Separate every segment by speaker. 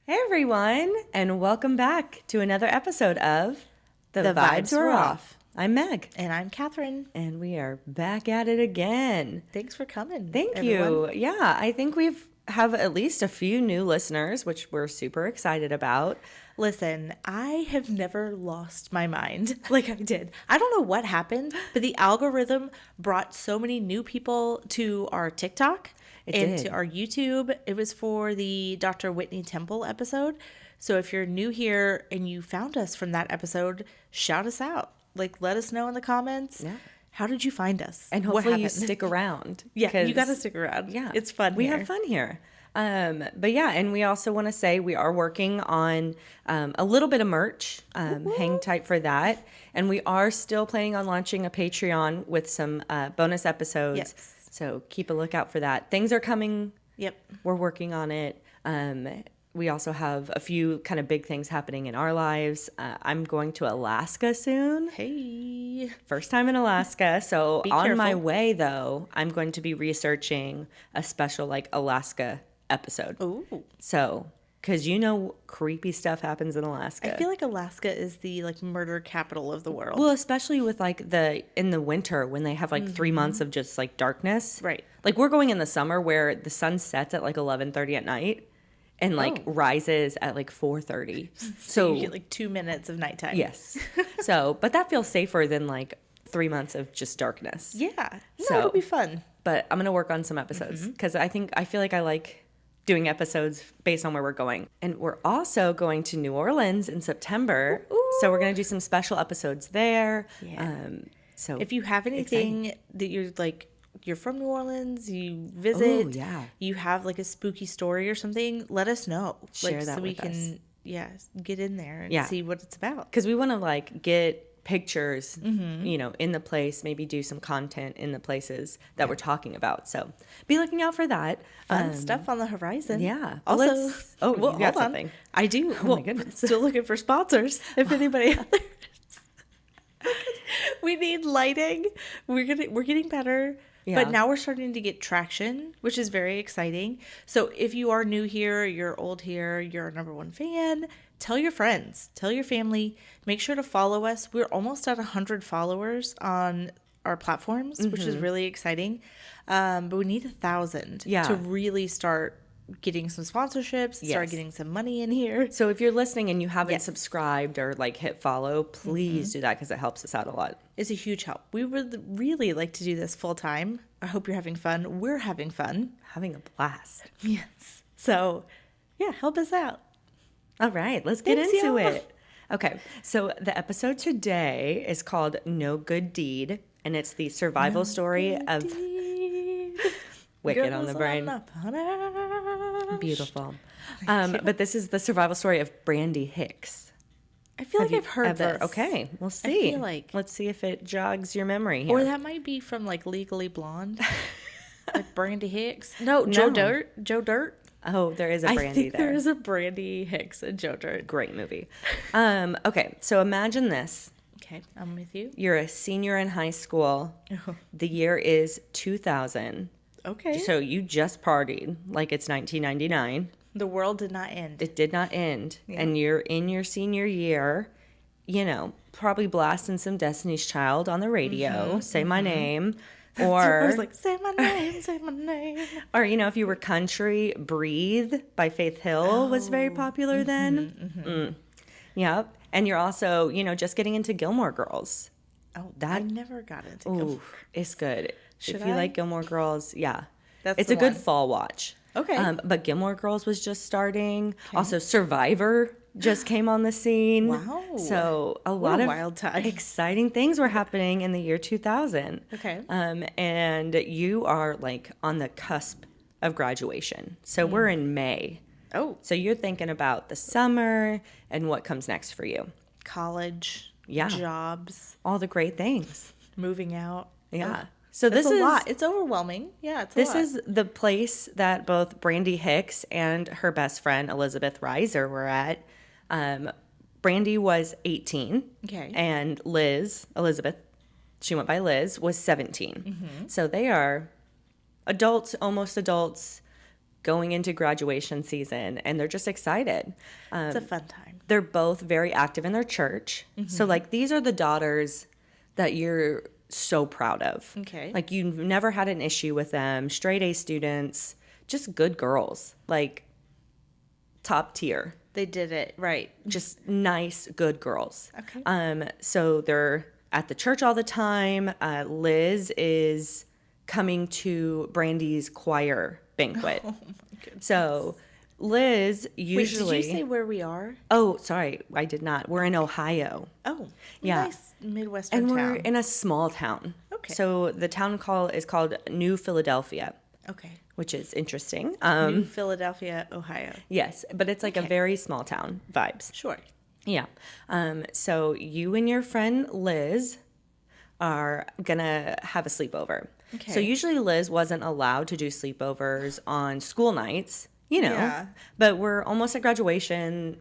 Speaker 1: Hey everyone, and welcome back to another episode of
Speaker 2: The Vibes Were Off.
Speaker 1: I'm Meg,
Speaker 2: And I'm Catherine.
Speaker 1: and we are back at it again.
Speaker 2: Thanks for coming.
Speaker 1: Thank
Speaker 2: everyone.
Speaker 1: you. Yeah, I think we've have at least a few new listeners, which we're super excited about.
Speaker 2: Listen, I have never lost my mind like I did. I don't know what happened, but the algorithm brought so many new people to our TikTok and to our YouTube. It was for the Dr. Whitney Temple episode. So if you're new here and you found us from that episode, shout us out. Like, let us know in the comments.
Speaker 1: Yeah.
Speaker 2: How did you find us?
Speaker 1: And hopefully you stick around.
Speaker 2: Yeah, you got to stick around.
Speaker 1: Yeah.
Speaker 2: It's fun
Speaker 1: We
Speaker 2: here.
Speaker 1: have fun here. But yeah, and we also want to say we are working on a little bit of merch. Hang tight for that. And we are still planning on launching a Patreon with some bonus episodes.
Speaker 2: Yes.
Speaker 1: So keep a lookout for that. Things are coming.
Speaker 2: Yep.
Speaker 1: We're working on it. We also have a few kind of big things happening in our lives. I'm going to Alaska soon.
Speaker 2: Hey.
Speaker 1: First time in Alaska. So
Speaker 2: Be
Speaker 1: on my
Speaker 2: careful.
Speaker 1: way, though, I'm going to be researching a special like Alaska episode.
Speaker 2: Ooh.
Speaker 1: So, because creepy stuff happens in Alaska.
Speaker 2: I feel like Alaska is the like murder capital of the world.
Speaker 1: Well, especially with like in the winter when they have like 3 months of just like darkness.
Speaker 2: Right.
Speaker 1: Like we're going in the summer where the sun sets at like 11:30 at night and like rises at like 4:30.
Speaker 2: So you get like 2 minutes of nighttime.
Speaker 1: Yes. So, but that feels safer than like 3 months of just darkness.
Speaker 2: Yeah. No,
Speaker 1: So-
Speaker 2: it'll be fun.
Speaker 1: But I'm going to work on some episodes because I feel like I like doing episodes based on where we're going. And we're also going to New Orleans in September. So we're going to do some special episodes there.
Speaker 2: Yeah.
Speaker 1: So
Speaker 2: If you have anything that you're from New Orleans, you visit,
Speaker 1: yeah.
Speaker 2: you have like a spooky story or something, let us know.
Speaker 1: Share that
Speaker 2: so we
Speaker 1: with
Speaker 2: can get in there and
Speaker 1: Yeah.
Speaker 2: see what it's about.
Speaker 1: because we want to like get pictures, in the place, maybe do some content in the places that we're talking about. So be looking out for that.
Speaker 2: Fun stuff on the horizon.
Speaker 1: yeah.
Speaker 2: Also,
Speaker 1: Let's- you got
Speaker 2: hold on.
Speaker 1: something.
Speaker 2: I do.
Speaker 1: Oh my goodness.
Speaker 2: Still looking for sponsors. If anybody out there we need lighting. We're getting better.
Speaker 1: Yeah.
Speaker 2: But now we're starting to get traction, which is very exciting. So if you are new here, you're old here, you're our number one fan, tell your friends, tell your family, make sure to follow us. We're almost at 100 followers on our platforms, which is really exciting. But we need 1,000 to really start getting some sponsorships, start
Speaker 1: Yes.
Speaker 2: getting some money in here.
Speaker 1: So if you're listening and you haven't
Speaker 2: Yes.
Speaker 1: subscribed or like hit follow, please do that because it helps us out a lot.
Speaker 2: It's a huge help. We would really like to do this full time. I hope you're having fun. We're having fun.
Speaker 1: Having a blast.
Speaker 2: Yes. So, yeah, help us out.
Speaker 1: All right, let's get
Speaker 2: Thanks,
Speaker 1: into
Speaker 2: y'all.
Speaker 1: it. Okay, so the episode today is called No Good Deed, and it's the survival story of Wicked on the Brain. Beautiful. But this is the survival story of Brandi Hicks.
Speaker 2: I feel like
Speaker 1: you
Speaker 2: I've heard this.
Speaker 1: Okay, we'll see.
Speaker 2: feel like-
Speaker 1: Let's see if it jogs your memory here.
Speaker 2: Or that might be from like Legally Blonde. Like Brandi Hicks. No, Joe
Speaker 1: No.
Speaker 2: Dirt. Joe Dirt.
Speaker 1: Oh, there is a Brandi
Speaker 2: I think
Speaker 1: there.
Speaker 2: there is a Brandi Hicks and Joe Dirt.
Speaker 1: Great movie. Okay, so imagine this.
Speaker 2: Okay, I'm with you.
Speaker 1: You're a senior in high school. The year is 2000.
Speaker 2: Okay.
Speaker 1: So you just partied like it's 1999.
Speaker 2: The world did not end.
Speaker 1: It did not end. And you're in your senior year, probably blasting some Destiny's Child on the radio, say my name.
Speaker 2: I
Speaker 1: Or,
Speaker 2: was like, say my name, say my name.
Speaker 1: or if you were country, Breathe by Faith Hill was very popular then. Yep. And you're also, just getting into Gilmore Girls.
Speaker 2: Oh, I never got into Gilmore.
Speaker 1: Ooh, it's good.
Speaker 2: Should
Speaker 1: If you
Speaker 2: I?
Speaker 1: like Gilmore Girls, yeah.
Speaker 2: That's
Speaker 1: It's
Speaker 2: the
Speaker 1: a good
Speaker 2: one.
Speaker 1: fall watch.
Speaker 2: Okay.
Speaker 1: But Gilmore Girls was just starting. Also, Survivor just came on the scene.
Speaker 2: Wow.
Speaker 1: So a
Speaker 2: What
Speaker 1: lot
Speaker 2: a
Speaker 1: of
Speaker 2: wild time.
Speaker 1: exciting things were happening in the year 2000.
Speaker 2: Okay.
Speaker 1: And you are like on the cusp of graduation. So we're in May.
Speaker 2: Oh,
Speaker 1: So you're thinking about the summer and what comes next for you.
Speaker 2: college.
Speaker 1: Yeah.
Speaker 2: Jobs.
Speaker 1: All the great things.
Speaker 2: Moving out.
Speaker 1: Yeah. So
Speaker 2: This
Speaker 1: this
Speaker 2: is
Speaker 1: is
Speaker 2: a lot. It's overwhelming. Yeah, it's a lot.
Speaker 1: This is the place that both Brandi Hicks and her best friend Elizabeth Reiser were at. Brandi was 18.
Speaker 2: Okay.
Speaker 1: And Elizabeth, she went by Liz, was 17. So they are adults, almost adults, going into graduation season, and they're just excited.
Speaker 2: It's a fun time.
Speaker 1: They're both very active in their church. So, like, these are the daughters that you're so proud of.
Speaker 2: Okay.
Speaker 1: Like, you've never had an issue with them. Straight A students, just good girls. Like, top tier.
Speaker 2: They did it right.
Speaker 1: Just nice, good girls.
Speaker 2: Okay.
Speaker 1: So they're at the church all the time. Liz is coming to Brandi's choir banquet.
Speaker 2: Oh my goodness.
Speaker 1: So Liz usually.
Speaker 2: Wait, did you say where we are?
Speaker 1: Oh, sorry, I did not. We're in Ohio.
Speaker 2: Oh,
Speaker 1: Yeah.
Speaker 2: nice Midwestern
Speaker 1: And
Speaker 2: town.
Speaker 1: we're in a small town.
Speaker 2: Okay.
Speaker 1: So the town is called New Philadelphia,
Speaker 2: Okay.
Speaker 1: which is interesting.
Speaker 2: New Philadelphia, Ohio.
Speaker 1: Yes, but it's like a
Speaker 2: Okay.
Speaker 1: very small town vibes.
Speaker 2: Sure.
Speaker 1: Yeah. So you and your friend Liz are gonna have a sleepover.
Speaker 2: Okay.
Speaker 1: So usually Liz wasn't allowed to do sleepovers on school nights, you know.
Speaker 2: Yeah.
Speaker 1: But we're almost at graduation.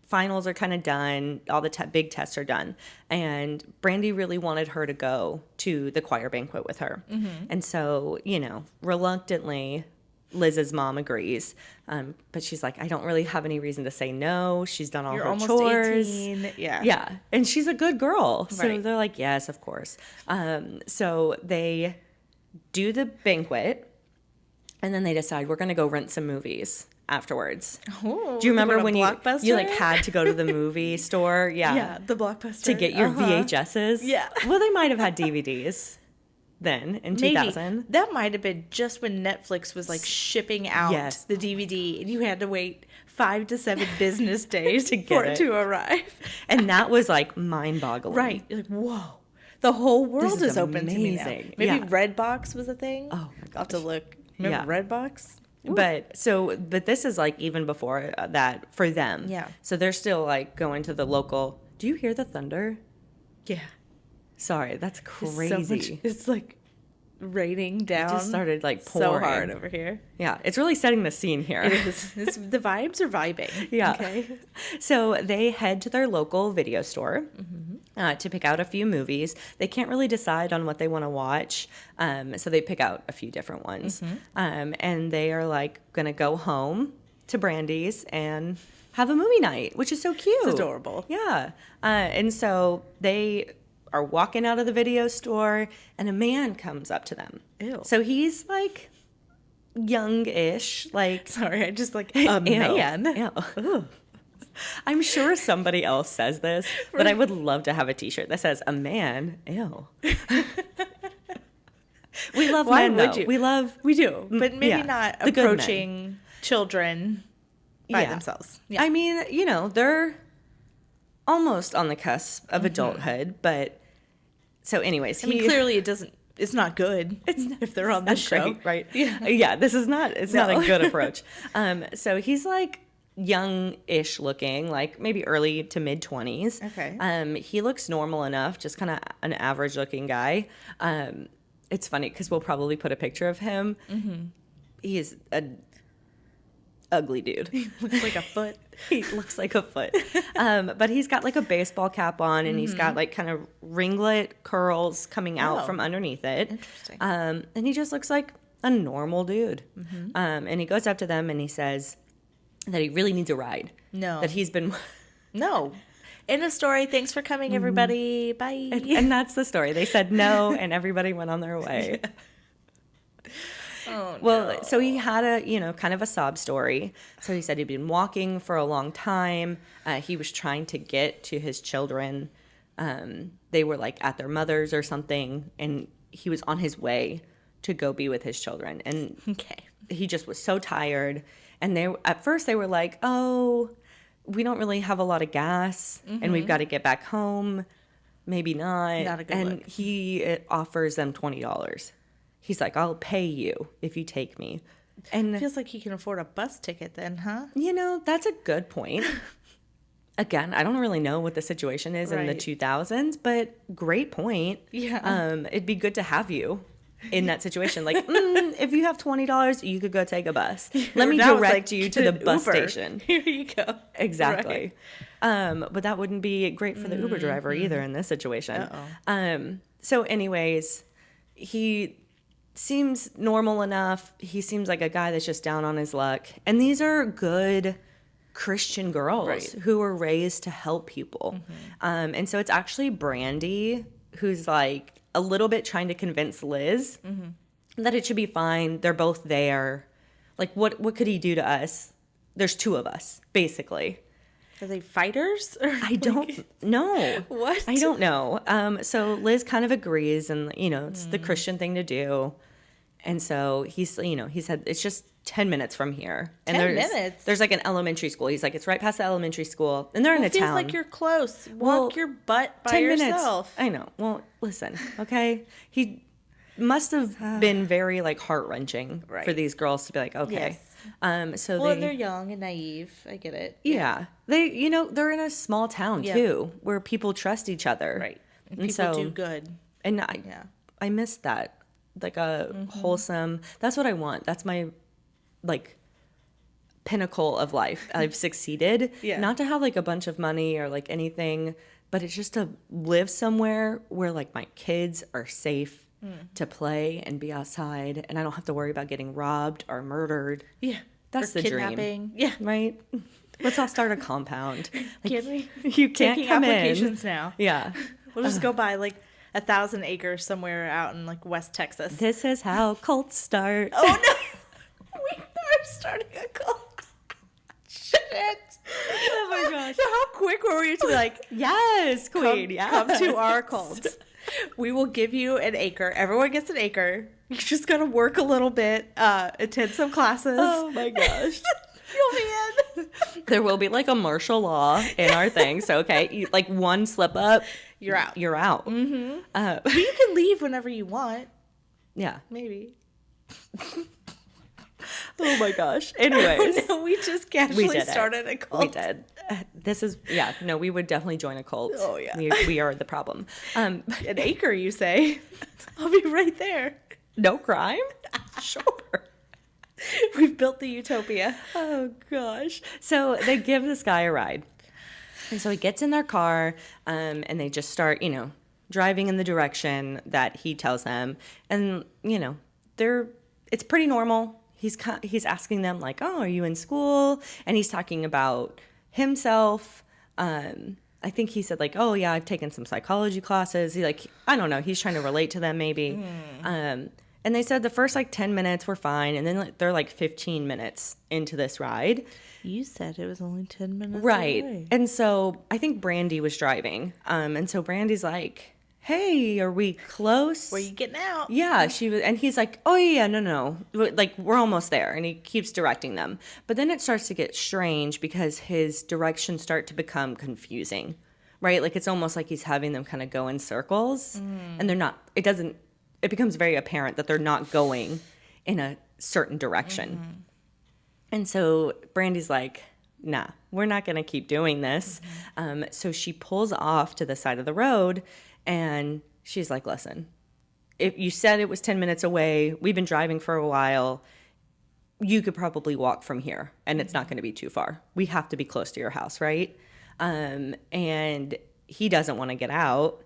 Speaker 1: Finals are kind of done. All the big tests are done. And Brandi really wanted her to go to the choir banquet with her. And so, you know, reluctantly, Liz's mom agrees. But she's like, I don't really have any reason to say no. She's done all
Speaker 2: You're
Speaker 1: her
Speaker 2: almost
Speaker 1: chores.
Speaker 2: 18. Yeah.
Speaker 1: Yeah. And she's a good girl. So
Speaker 2: Right.
Speaker 1: they're like, yes, of course. So they do the banquet. And then they decide we're going to go rent some movies afterwards.
Speaker 2: Oh,
Speaker 1: Do you remember when you
Speaker 2: Blockbuster?
Speaker 1: like had to go to the movie store? Yeah.
Speaker 2: Yeah, the Blockbuster.
Speaker 1: To get your
Speaker 2: Uh-huh.
Speaker 1: VHSs?
Speaker 2: Yeah.
Speaker 1: Well, they might have had DVDs then in 2000.
Speaker 2: That might have been just when Netflix was like shipping out
Speaker 1: Yes.
Speaker 2: the DVD, and you had to wait 5 to 7 business days
Speaker 1: To get
Speaker 2: for it
Speaker 1: it.
Speaker 2: to arrive.
Speaker 1: And that was like mind-boggling.
Speaker 2: Right. You're like, whoa. The whole world
Speaker 1: is
Speaker 2: is open to me now.
Speaker 1: amazing.
Speaker 2: Maybe
Speaker 1: Yeah.
Speaker 2: Redbox was a thing.
Speaker 1: Oh my
Speaker 2: I'll have to
Speaker 1: gosh.
Speaker 2: look. Remember Redbox? Ooh.
Speaker 1: But this is like even before that for them.
Speaker 2: Yeah.
Speaker 1: So they're still like going to the local. Do you hear the thunder?
Speaker 2: Yeah.
Speaker 1: Sorry, that's
Speaker 2: It's
Speaker 1: crazy.
Speaker 2: so much, it's like raining down.
Speaker 1: Just started like pouring.
Speaker 2: so hard over here.
Speaker 1: Yeah, it's really setting the scene here.
Speaker 2: It is. The vibes are vibing.
Speaker 1: Yeah.
Speaker 2: Okay.
Speaker 1: So they head to their local video store to pick out a few movies. They can't really decide on what they want to watch, so they pick out a few different ones. And they are like going to go home to Brandi's and have a movie night, which is so cute.
Speaker 2: It's adorable.
Speaker 1: Yeah. And so they are walking out of the video store, and a man comes up to them.
Speaker 2: Ew.
Speaker 1: So he's like young-ish, like
Speaker 2: Sorry, I just like a man.
Speaker 1: Ew. I'm sure somebody else says this, but I would love to have a T-shirt that says "a man." Ew. We love
Speaker 2: Why
Speaker 1: men,
Speaker 2: would
Speaker 1: though.
Speaker 2: you?
Speaker 1: We
Speaker 2: do, but maybe
Speaker 1: yeah,
Speaker 2: not
Speaker 1: the good men.
Speaker 2: approaching children by
Speaker 1: Yeah.
Speaker 2: themselves. Yeah.
Speaker 1: I mean, you know, they're almost on the cusp of adulthood, but so, anyways,
Speaker 2: I mean, clearly it doesn't. It's not good. If they're on this show,
Speaker 1: great, right?
Speaker 2: Yeah.
Speaker 1: Yeah. This is not. It's not
Speaker 2: No.
Speaker 1: a good approach. So he's like young-ish looking, like maybe early to mid 20s.
Speaker 2: Okay.
Speaker 1: He looks normal enough, just kind of an average-looking guy. It's funny because we'll probably put a picture of him. He is an ugly dude.
Speaker 2: Looks like a foot.
Speaker 1: He looks like a foot. But he's got like a baseball cap on, and he's got like kind of ringlet curls coming out
Speaker 2: Oh.
Speaker 1: from underneath it.
Speaker 2: Interesting.
Speaker 1: And he just looks like a normal dude. And he goes up to them and he says that he really needs a ride.
Speaker 2: No.
Speaker 1: That he's been.
Speaker 2: No. End of story. Thanks for coming, everybody. Bye.
Speaker 1: And that's the story. They said no, and everybody went on their way.
Speaker 2: Oh,
Speaker 1: Well,
Speaker 2: no.
Speaker 1: so he had kind of a sob story. So he said he'd been walking for a long time. He was trying to get to his children. They were like at their mother's or something, and he was on his way to go be with his children. And
Speaker 2: Okay.
Speaker 1: he just was so tired. And at first they were like, oh, we don't really have a lot of gas, and we've got to get back home. Maybe not.
Speaker 2: Not a good
Speaker 1: and
Speaker 2: look.
Speaker 1: he offers them $20. He's like, I'll pay you if you take me. And,
Speaker 2: Feels like he can afford a bus ticket then, huh?
Speaker 1: that's a good point. Again, I don't really know what the situation is in the
Speaker 2: Right.
Speaker 1: 2000s, but great point.
Speaker 2: Yeah.
Speaker 1: It'd be good to have you in that situation. Like, if you have $20, you could go take a bus. Let me
Speaker 2: Now it's
Speaker 1: direct
Speaker 2: like,
Speaker 1: you to the
Speaker 2: get
Speaker 1: bus
Speaker 2: Uber.
Speaker 1: station.
Speaker 2: Here you go.
Speaker 1: Exactly. But that wouldn't be great for the Uber driver either in this situation.
Speaker 2: Uh-oh.
Speaker 1: So anyways, he seems normal enough. He seems like a guy that's just down on his luck. And these are good Christian girls who were raised to help people. And so it's actually Brandi who's like a little bit trying to convince Liz that it should be fine. They're both there. Like, what could he do to us? There's two of us, basically.
Speaker 2: Are they fighters? Or
Speaker 1: I don't know.
Speaker 2: What?
Speaker 1: I don't know. So Liz kind of agrees, and, you know, it's the Christian thing to do. And so he said, it's just 10 minutes from here. And
Speaker 2: 10 minutes?
Speaker 1: There's like an elementary school. He's like, it's right past the elementary school. And they're in a
Speaker 2: feels
Speaker 1: town.
Speaker 2: like you're close. Walk your butt by
Speaker 1: 10
Speaker 2: yourself.
Speaker 1: minutes. I know. Well, listen, okay? He must have been very, like, heart-wrenching for these girls to be like, okay.
Speaker 2: Yes. They're young and naive. I get it.
Speaker 1: Yeah. They, you know, they're in a small town, too, where people trust each other.
Speaker 2: Right. And people do good.
Speaker 1: And I miss that. Like a wholesome, that's what I want. That's my, like, pinnacle of life. I've succeeded. Not to have, like, a bunch of money or, like, anything, but it's just to live somewhere where, like, my kids are safe to play and be outside, and I don't have to worry about getting robbed or murdered.
Speaker 2: Yeah.
Speaker 1: That's
Speaker 2: or
Speaker 1: the
Speaker 2: kidnapping.
Speaker 1: dream. Yeah. Right? Let's all start a compound. Like,
Speaker 2: Can we?
Speaker 1: You can't
Speaker 2: Taking
Speaker 1: come
Speaker 2: applications
Speaker 1: in.
Speaker 2: now.
Speaker 1: Yeah.
Speaker 2: We'll just go buy, like, 1,000 acres somewhere out in, like, West Texas.
Speaker 1: This is how cults start.
Speaker 2: Oh, no. We are starting a cult. Shit.
Speaker 1: Oh, my gosh.
Speaker 2: So how quick were we to be like,
Speaker 1: Yes, queen.
Speaker 2: come to our cult. We will give you an acre. Everyone gets an acre. You just got to work a little bit, attend some classes.
Speaker 1: Oh, my gosh.
Speaker 2: You'll be in.
Speaker 1: There will be, like, a martial law in our thing. So, okay, like, one slip up,
Speaker 2: You're out.
Speaker 1: You're out.
Speaker 2: Mm-hmm. But you can leave whenever you want.
Speaker 1: Yeah.
Speaker 2: Maybe.
Speaker 1: Oh, my gosh. Anyways.
Speaker 2: No, we just casually started a cult.
Speaker 1: We did. We would definitely join a cult.
Speaker 2: Oh, yeah.
Speaker 1: We are the problem.
Speaker 2: An acre, you say? I'll be right there.
Speaker 1: No crime? Sure.
Speaker 2: We've built the utopia.
Speaker 1: Oh, gosh. So they give this guy a ride. And so he gets in their car, and they just start, you know, driving in the direction that he tells them. And, you know, it's pretty normal. He's asking them, like, oh, are you in school? And he's talking about himself. I think he said, like, oh, yeah, I've taken some psychology classes. I don't know. He's trying to relate to them maybe. And they said the first, like, 10 minutes were fine. And then they're, like, 15 minutes into this ride.
Speaker 2: You said it was only 10 minutes
Speaker 1: Right.
Speaker 2: away.
Speaker 1: And so I think Brandi was driving. And so Brandi's like, hey, are we close?
Speaker 2: Where you getting out?
Speaker 1: Yeah, she was, and he's like, oh yeah, no, like we're almost there, and he keeps directing them. But then it starts to get strange because his directions start to become confusing, right? Like it's almost like he's having them kind of go in circles, and they're not. It becomes very apparent that they're not going in a certain direction. And so Brandi's like, nah, we're not going to keep doing this. So she pulls off to the side of the road, and she's like, listen, if you said it was 10 minutes away, we've been driving for a while, you could probably walk from here, and it's not going to be too far. We have to be close to your house, right? And he doesn't want to get out.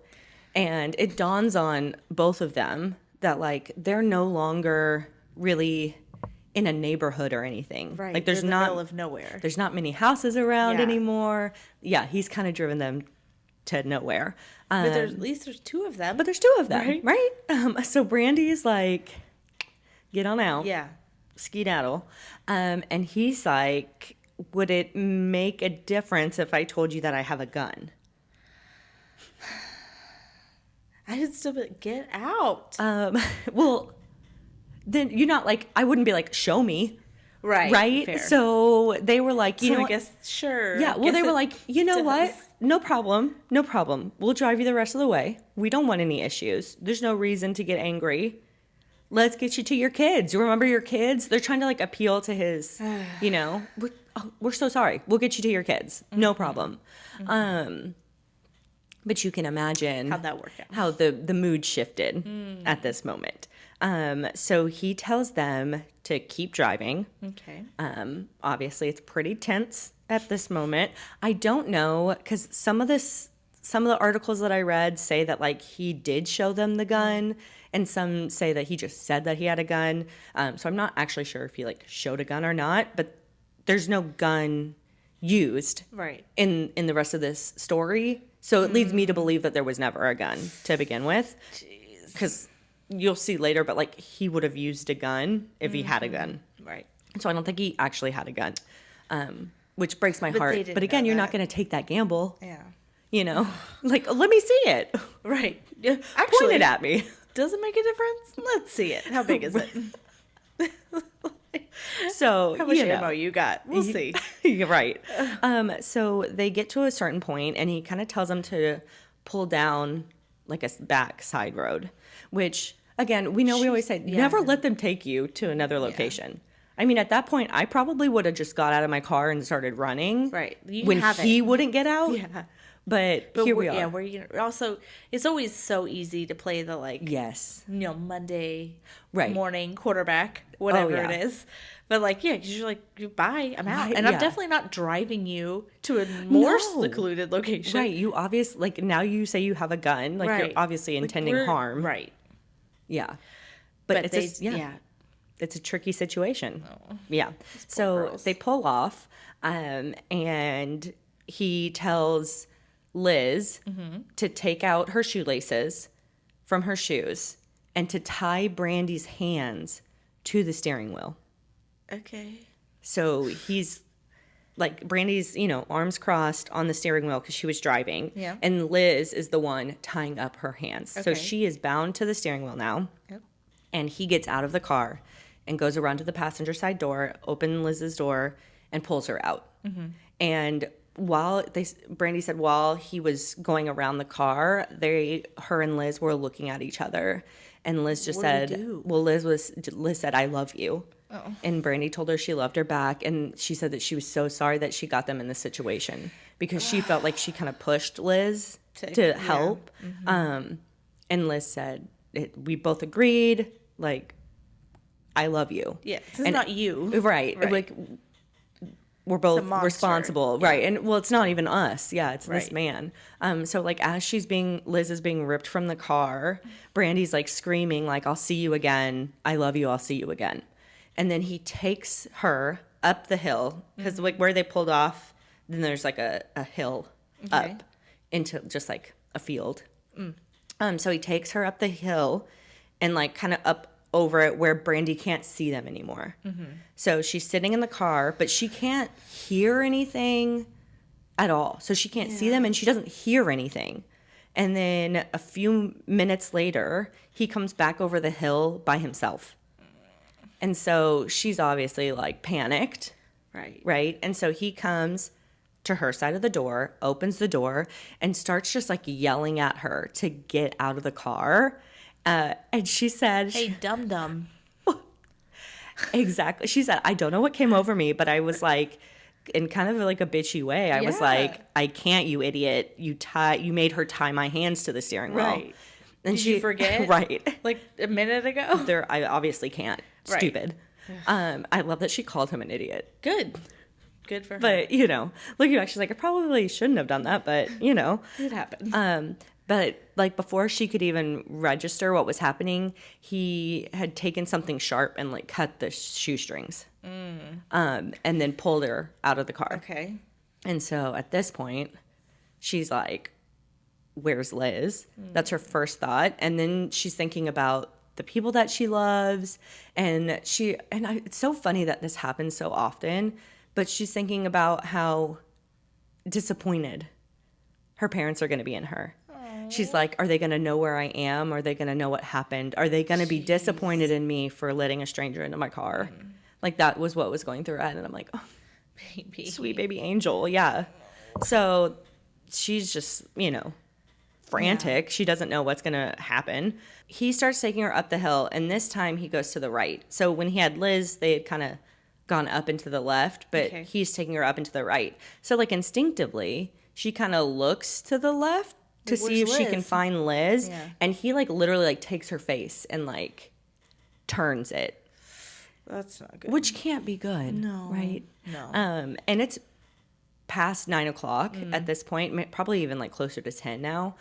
Speaker 1: And it dawns on both of them that, like, they're no longer really in a neighborhood or anything.
Speaker 2: Right.
Speaker 1: Like, there's
Speaker 2: They're the
Speaker 1: not
Speaker 2: middle of nowhere.
Speaker 1: There's not many houses around
Speaker 2: Yeah.
Speaker 1: anymore. Yeah, he's kind of driven them to nowhere.
Speaker 2: But at least there's two of them.
Speaker 1: But there's two of them, right? So Brandi's like, get on out.
Speaker 2: Yeah.
Speaker 1: Skedaddle. And he's like, would it make a difference if I told you that I have a gun?
Speaker 2: I would still be like, get out.
Speaker 1: Well, then you're not like, I wouldn't be like, show me. Right?
Speaker 2: Fair.
Speaker 1: So they were like, you know,
Speaker 2: I guess, sure.
Speaker 1: yeah, well, they were like, you know what?
Speaker 2: does.
Speaker 1: No problem. We'll drive you the rest of the way. We don't want any issues. There's no reason to get angry. Let's get you to your kids. You remember your kids? They're trying to like appeal to his, you know, we're so sorry. We'll get you to your kids. No problem. But you can imagine
Speaker 2: How'd that work out?
Speaker 1: how the mood shifted at this moment. So he tells them to keep driving.
Speaker 2: Okay.
Speaker 1: Obviously, it's pretty tense at this moment. I don't know, because some of the articles that I read say that like he did show them the gun and some say that he just said that he had a gun. So I'm not actually sure if he like showed a gun or not, but there's no gun used
Speaker 2: Right.
Speaker 1: in the rest of this story. So it leads me to believe that there was never a gun to begin with. Because you'll see later, but like he would have used a gun if he had a gun.
Speaker 2: Right.
Speaker 1: So I don't think he actually had a gun, which breaks my
Speaker 2: But they
Speaker 1: heart.
Speaker 2: didn't
Speaker 1: But again,
Speaker 2: know
Speaker 1: you're
Speaker 2: that.
Speaker 1: not going to take that gamble.
Speaker 2: Yeah.
Speaker 1: You know, like, let me see it.
Speaker 2: Right. Yeah.
Speaker 1: Point
Speaker 2: Actually,
Speaker 1: it at me.
Speaker 2: does it make a difference? Let's see it. How big is it?
Speaker 1: So,
Speaker 2: How much
Speaker 1: you know.
Speaker 2: ammo you got? We'll see.
Speaker 1: You're right. So they get to a certain point, and he kind of tells them to pull down like a back side road, which, again, we always say, never let them take you to another location. I mean, at that point, I probably would have just got out of my car and started running.
Speaker 2: Right. You
Speaker 1: when
Speaker 2: haven't.
Speaker 1: he wouldn't get out.
Speaker 2: Yeah.
Speaker 1: But here we are.
Speaker 2: Yeah, where you also, it's always so easy to play the like,
Speaker 1: Yes.
Speaker 2: Monday
Speaker 1: Right.
Speaker 2: morning quarterback, whatever
Speaker 1: yeah.
Speaker 2: it is. But like, yeah, because you're like, bye, I'm out.
Speaker 1: Right,
Speaker 2: And I'm
Speaker 1: yeah.
Speaker 2: definitely not driving you to a more
Speaker 1: No.
Speaker 2: secluded location.
Speaker 1: Right. You obviously, like, now you say you have a gun. Like,
Speaker 2: Right.
Speaker 1: you're obviously
Speaker 2: Like,
Speaker 1: intending harm.
Speaker 2: Right.
Speaker 1: Yeah.
Speaker 2: But
Speaker 1: it's
Speaker 2: they,
Speaker 1: yeah. It's a tricky situation.
Speaker 2: Oh,
Speaker 1: Yeah. So
Speaker 2: girls.
Speaker 1: they pull off, and he tells Liz
Speaker 2: Mm-hmm.
Speaker 1: to take out her shoelaces from her shoes and to tie Brandi's hands to the steering wheel.
Speaker 2: Okay.
Speaker 1: So he's like, Brandi's, arms crossed on the steering wheel because she was driving.
Speaker 2: Yeah.
Speaker 1: And Liz is the one tying up her hands. So
Speaker 2: Okay.
Speaker 1: she is bound to the steering wheel now.
Speaker 2: Yep.
Speaker 1: And he gets out of the car and goes around to the passenger side door, opens Liz's door, and pulls her out.
Speaker 2: Mm-hmm.
Speaker 1: And Brandi said while he was going around the car, her and Liz were looking at each other. And Liz just
Speaker 2: What did he
Speaker 1: said,
Speaker 2: do?
Speaker 1: well, Liz said, I love you.
Speaker 2: Oh.
Speaker 1: And Brandi told her she loved her back. And she said that she was so sorry that she got them in this situation because she felt like she kind of pushed Liz to help.
Speaker 2: Mm-hmm.
Speaker 1: And Liz said, we both agreed, like, I love you.
Speaker 2: Yeah. This is not you.
Speaker 1: Right. Like, we're both
Speaker 2: monster.
Speaker 1: responsible. Right. And well, it's not even us. Yeah. It's this
Speaker 2: Right.
Speaker 1: man. So like, as Liz is being ripped from the car, Brandi's like screaming, like, I'll see you again. I love you. I'll see you again. And then he takes her up the hill because like where they pulled off, then there's like a hill
Speaker 2: Okay.
Speaker 1: up into just like a field. So he takes her up the hill and like kind of up over it where Brandi can't see them anymore. So she's sitting in the car, but she can't hear anything at all. So she can't see them and she doesn't hear anything. And then a few minutes later, he comes back over the hill by himself. And so she's obviously like panicked,
Speaker 2: Right.
Speaker 1: right? And so he comes to her side of the door, opens the door, and starts just like yelling at her to get out of the car. And she said,
Speaker 2: Hey, dum dum.
Speaker 1: exactly. She said, I don't know what came over me, but I was like, in kind of like a bitchy way, I was
Speaker 2: Yeah.
Speaker 1: like, I can't, you idiot. You made her tie my hands to the steering wheel.
Speaker 2: Right.
Speaker 1: And
Speaker 2: Did you forget?
Speaker 1: Right.
Speaker 2: Like a minute ago?
Speaker 1: I obviously can't.
Speaker 2: Right.
Speaker 1: Stupid. I love that she called him an idiot.
Speaker 2: Good. Good for her.
Speaker 1: But, looking back, she's like, I probably shouldn't have done that, but,
Speaker 2: It happened.
Speaker 1: But like before she could even register what was happening, he had taken something sharp and like cut the shoestrings, and then pulled her out of the car.
Speaker 2: Okay.
Speaker 1: And so at this point, she's like, "Where's Liz?" That's her first thought, and then she's thinking about the people that she loves, it's so funny that this happens so often, but she's thinking about how disappointed her parents are going to be in her. She's like, are they going to know where I am? Are they going to know what happened? Are they going to be disappointed in me for letting a stranger into my car? Like, that was what was going through her head. And I'm like, oh,
Speaker 2: Baby.
Speaker 1: sweet baby angel. Yeah. So she's just, frantic. She doesn't know what's going to happen. He starts taking her up the hill, and this time he goes to the right. So when he had Liz, they had kind of gone up and to the left, but
Speaker 2: Okay.
Speaker 1: he's taking her up and to the right. So, like, instinctively, she kind of looks to the left to see if
Speaker 2: where's
Speaker 1: she can
Speaker 2: Liz?
Speaker 1: find Liz.
Speaker 2: Yeah.
Speaker 1: And he, like, literally, like, takes her face and, like, turns it,
Speaker 2: That's not good.
Speaker 1: which can't be good.
Speaker 2: No.
Speaker 1: Right?
Speaker 2: No.
Speaker 1: And it's past 9 o'clock at this point, probably even, like, closer to 10 now.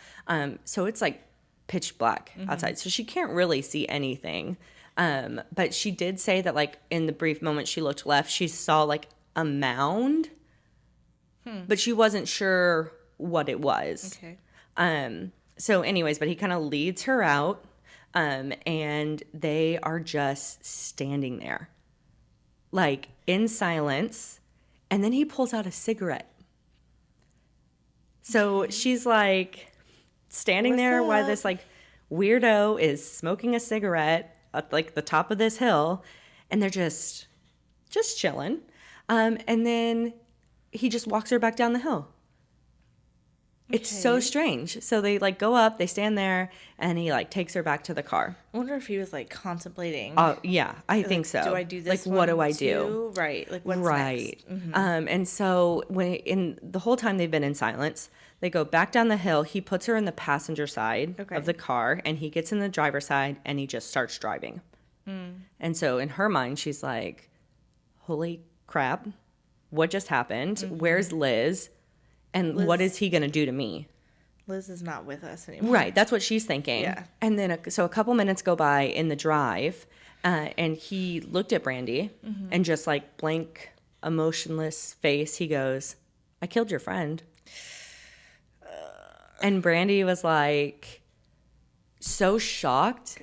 Speaker 1: So it's, like, pitch black outside. So she can't really see anything. But she did say that, like, in the brief moment she looked left, she saw, like, a mound. But she wasn't sure what it was.
Speaker 2: Okay.
Speaker 1: So anyways, but he kind of leads her out, and they are just standing there, like, in silence. And then he pulls out a cigarette. So she's, like, standing there while this, like, weirdo is smoking a cigarette at, like, the top of this hill, and they're just chilling. And then he just walks her back down the hill. It's so strange. So they, like, go up, they stand there, and he, like, takes her back to the car.
Speaker 2: I wonder if he was, like, contemplating.
Speaker 1: Oh, yeah, I think so.
Speaker 2: Do I do this?
Speaker 1: Like, what do
Speaker 2: one
Speaker 1: I do?
Speaker 2: too? Right. Like, what's next?
Speaker 1: And so in the whole time they've been in silence, they go back down the hill. He puts her in the passenger side of the car, and he gets in the driver's side, and he just starts driving. And so in her mind, she's like, holy crap, what just happened? Where's Liz? And what is he going to do to me?
Speaker 2: Liz is not with us anymore.
Speaker 1: Right. That's what she's thinking.
Speaker 2: Yeah.
Speaker 1: And then, so a couple minutes go by in the drive, and he looked at Brandi and just, like, blank, emotionless face. He goes, I killed your friend. And Brandi was, like, so shocked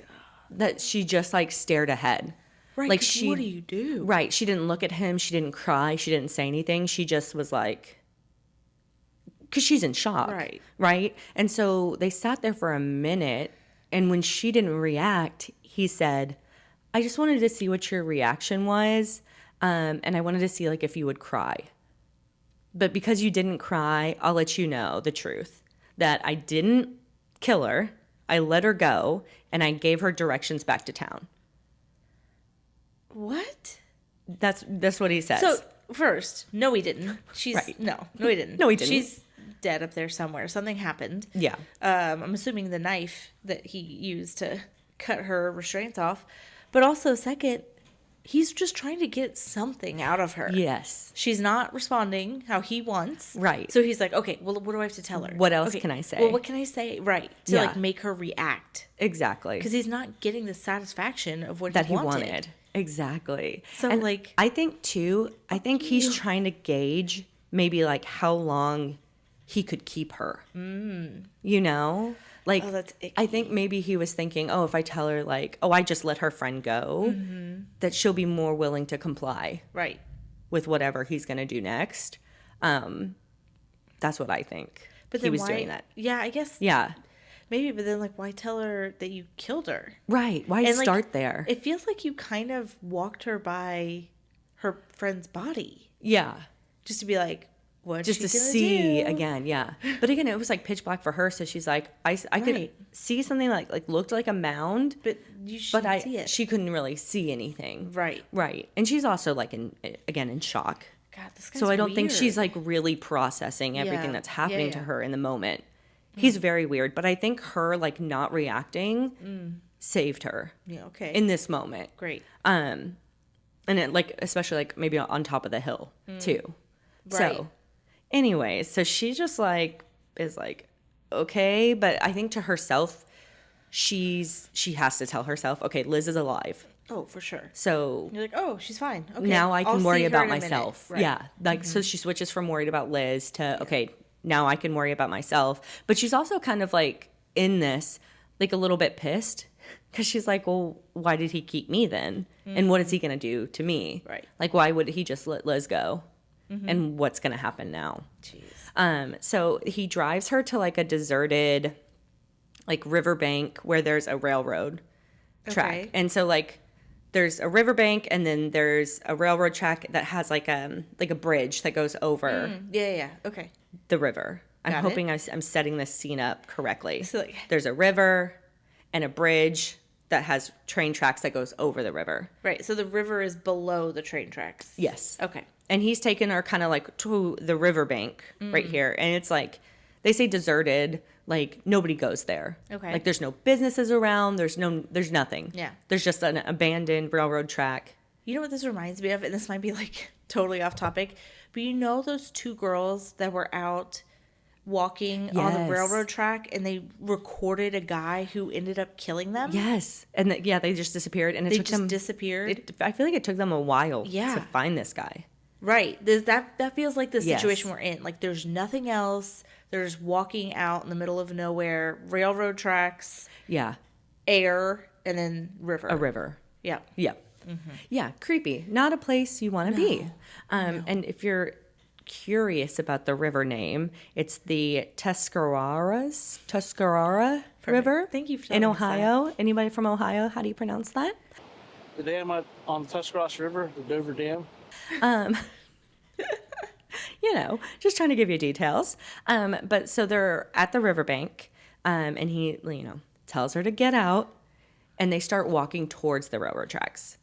Speaker 1: that she just, like, stared ahead.
Speaker 2: Right.
Speaker 1: Like,
Speaker 2: what do you do?
Speaker 1: Right. She didn't look at him. She didn't cry. She didn't say anything. She just was like, because she's in shock.
Speaker 2: Right.
Speaker 1: Right. And so they sat there for a minute. And when she didn't react, he said, I just wanted to see what your reaction was. And I wanted to see, like, if you would cry. But because you didn't cry, I'll let you know the truth. That I didn't kill her. I let her go. And I gave her directions back to town.
Speaker 2: What?
Speaker 1: That's what he says.
Speaker 2: So, first, no, he didn't. She's
Speaker 1: Right.
Speaker 2: No, he didn't.
Speaker 1: No, he didn't.
Speaker 2: She's dead up there somewhere. Something happened.
Speaker 1: Yeah.
Speaker 2: I'm assuming the knife that he used to cut her restraints off. But also, second, he's just trying to get something out of her.
Speaker 1: Yes.
Speaker 2: She's not responding how he wants.
Speaker 1: Right.
Speaker 2: So he's like, okay, well, what do I have to tell her?
Speaker 1: What else
Speaker 2: Okay,
Speaker 1: can I say?
Speaker 2: Well, what can I say? Right. To,
Speaker 1: Yeah.
Speaker 2: like, make her react.
Speaker 1: Exactly.
Speaker 2: Because he's not getting the satisfaction of what
Speaker 1: That
Speaker 2: he
Speaker 1: he
Speaker 2: wanted.
Speaker 1: wanted. Exactly.
Speaker 2: So,
Speaker 1: and
Speaker 2: like,
Speaker 1: I think too, he's trying to gauge maybe, like, how long he could keep her. You know? Like,
Speaker 2: Oh, that's icky.
Speaker 1: I think maybe he was thinking, oh, if I tell her, like, oh, I just let her friend go, that she'll be more willing to comply
Speaker 2: right.
Speaker 1: with whatever he's going to do next. That's what I think.
Speaker 2: But
Speaker 1: he
Speaker 2: then
Speaker 1: was
Speaker 2: why,
Speaker 1: doing that.
Speaker 2: Yeah, I guess.
Speaker 1: Yeah.
Speaker 2: Maybe, but then, like, why tell her that you killed her?
Speaker 1: Right. Why
Speaker 2: And, like,
Speaker 1: start there?
Speaker 2: It feels like you kind of walked her by her friend's body.
Speaker 1: Yeah.
Speaker 2: Just to be like, what
Speaker 1: Just to
Speaker 2: she gonna
Speaker 1: see
Speaker 2: do?
Speaker 1: again, yeah. But again, it was like pitch black for her, so she's like, I could
Speaker 2: Right.
Speaker 1: see something like looked like a mound,
Speaker 2: But you
Speaker 1: but
Speaker 2: should see it.
Speaker 1: she couldn't really see anything.
Speaker 2: Right.
Speaker 1: Right. And she's also, like, in shock.
Speaker 2: God, this guy's
Speaker 1: So I don't think she's,
Speaker 2: weird.
Speaker 1: like, really processing everything
Speaker 2: Yeah.
Speaker 1: that's happening
Speaker 2: Yeah,
Speaker 1: to
Speaker 2: yeah.
Speaker 1: her in the moment. He's very weird, but I think her, like, not reacting saved her
Speaker 2: Yeah, okay.
Speaker 1: in this moment.
Speaker 2: Great.
Speaker 1: And it, like, especially, like, maybe on top of the hill too.
Speaker 2: Right.
Speaker 1: So anyways, so she just, like, is like, okay, but I think to herself, she has to tell herself, okay, Liz is alive.
Speaker 2: Oh, for sure.
Speaker 1: So
Speaker 2: You're like, oh, she's fine. Okay.
Speaker 1: now I
Speaker 2: I'll
Speaker 1: can
Speaker 2: see
Speaker 1: worry
Speaker 2: her
Speaker 1: about
Speaker 2: in a minute.
Speaker 1: myself.
Speaker 2: Right.
Speaker 1: Yeah. Like, so she switches from worried about Liz to, okay, now I can worry about myself. But she's also kind of, like, in this, like, a little bit pissed because she's like, well, why did he keep me then? And what is he going to do to me?
Speaker 2: Right.
Speaker 1: Like, why would he just let Liz go? And what's going to happen now?
Speaker 2: Jeez.
Speaker 1: So he drives her to, like, a deserted, like, riverbank where there's a railroad track.
Speaker 2: Okay.
Speaker 1: And so, like, there's a riverbank and then there's a railroad track that has, like a bridge that goes over
Speaker 2: Yeah. Okay.
Speaker 1: the river. I'm
Speaker 2: Got it.
Speaker 1: hoping I'm setting this scene up correctly.
Speaker 2: So, like-
Speaker 1: There's a river and a bridge that has train tracks that goes over the river.
Speaker 2: Right. So the river is below the train tracks.
Speaker 1: Yes.
Speaker 2: Okay.
Speaker 1: And he's taken her kind of, like, to the riverbank right here. And it's, like, they say deserted, like, nobody goes there.
Speaker 2: Okay.
Speaker 1: Like, there's no businesses around. There's nothing.
Speaker 2: Yeah.
Speaker 1: There's just an abandoned railroad track.
Speaker 2: You know what this reminds me of? And this might be, like, totally off topic. But you know those two girls that were out walking on the railroad track, and they recorded a guy who ended up killing them.
Speaker 1: Yes. And they just disappeared. And
Speaker 2: They just disappeared.
Speaker 1: I feel like it took them a while
Speaker 2: Yeah.
Speaker 1: to find this guy.
Speaker 2: Right. That feels like the situation we're in. Like, there's nothing else. They're just walking out in the middle of nowhere, railroad tracks,
Speaker 1: Yeah.
Speaker 2: air, and then river.
Speaker 1: A river.
Speaker 2: Yeah.
Speaker 1: Yeah. Yeah. Creepy. Not a place you want to be. And if you're curious about the river name, it's the Tuscarara River.
Speaker 2: Thank you for
Speaker 1: in
Speaker 2: telling us
Speaker 1: Ohio. Anybody from Ohio? How do you pronounce that?
Speaker 3: The dam on the Tuscarawas River, the Dover Dam.
Speaker 1: Just trying to give you details. But so they're at the riverbank, and he, tells her to get out, and they start walking towards the railroad tracks.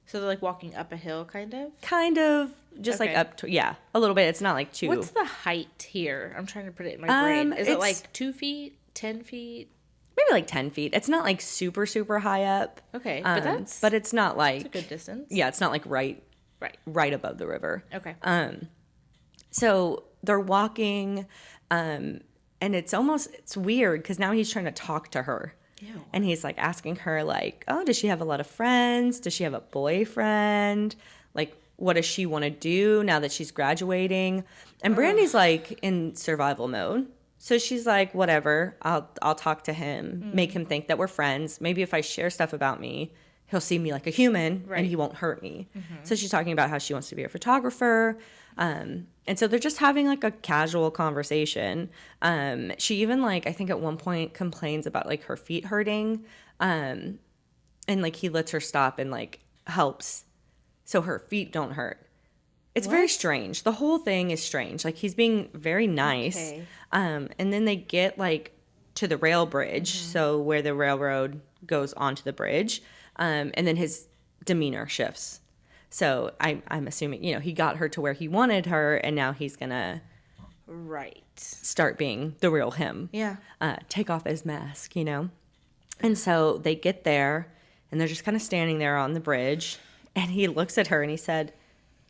Speaker 2: So they're like walking up a hill, kind of?
Speaker 1: Kind of, just like
Speaker 2: Okay.
Speaker 1: up to, a little bit. It's not like too.
Speaker 2: What's the height here? I'm trying to put it in my brain. Is it
Speaker 1: it's-
Speaker 2: like 2 feet, 10 feet?
Speaker 1: Maybe like 10 feet. It's not like super, super high up.
Speaker 2: Okay, but
Speaker 1: But it's not like.
Speaker 2: that's a good distance.
Speaker 1: Yeah, it's not like
Speaker 2: Right.
Speaker 1: right above the river.
Speaker 2: Okay.
Speaker 1: So they're walking, and it's weird because now he's trying to talk to her.
Speaker 2: Ew.
Speaker 1: And he's like asking her, like, oh, does she have a lot of friends? Does she have a boyfriend? Like, what does she want to do now that she's graduating? And Brandi's like in survival mode. So she's like, whatever, I'll talk to him, make him think that we're friends. Maybe if I share stuff about me, he'll see me like a human and he won't hurt me. So she's talking about how she wants to be a photographer. And so they're just having like a casual conversation. She even like, I think at one point complains about like her feet hurting. And like he lets her stop and like helps so her feet don't hurt. It's very strange. The whole thing is strange. Like he's being very nice.
Speaker 2: Okay.
Speaker 1: And then they get like to the rail bridge. So where the railroad goes onto the bridge. And then his demeanor shifts. So I'm assuming, he got her to where he wanted her, and now he's going to
Speaker 2: Right.
Speaker 1: start being the real him.
Speaker 2: Yeah.
Speaker 1: Take off his mask, And so they get there, and they're just kind of standing there on the bridge. And he looks at her and he said,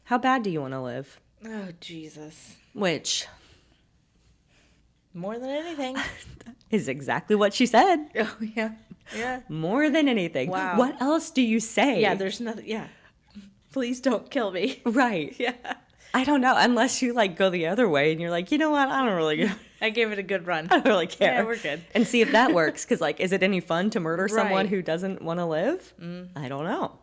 Speaker 1: how bad do you want to live?
Speaker 2: Oh, Jesus.
Speaker 1: Which
Speaker 2: More than anything.
Speaker 1: is exactly what she said.
Speaker 2: Oh, yeah. Yeah.
Speaker 1: More than anything.
Speaker 2: Wow.
Speaker 1: What else do you say?
Speaker 2: Yeah, there's nothing. Yeah. Please don't kill me.
Speaker 1: Right.
Speaker 2: Yeah.
Speaker 1: I don't know. Unless you like go the other way and you're like, you know what? I don't really
Speaker 2: I gave it a good run.
Speaker 1: I don't really care.
Speaker 2: Yeah, we're good.
Speaker 1: And see if that works. Because like, is it any fun to murder someone
Speaker 2: Right.
Speaker 1: who doesn't want to live? I don't know.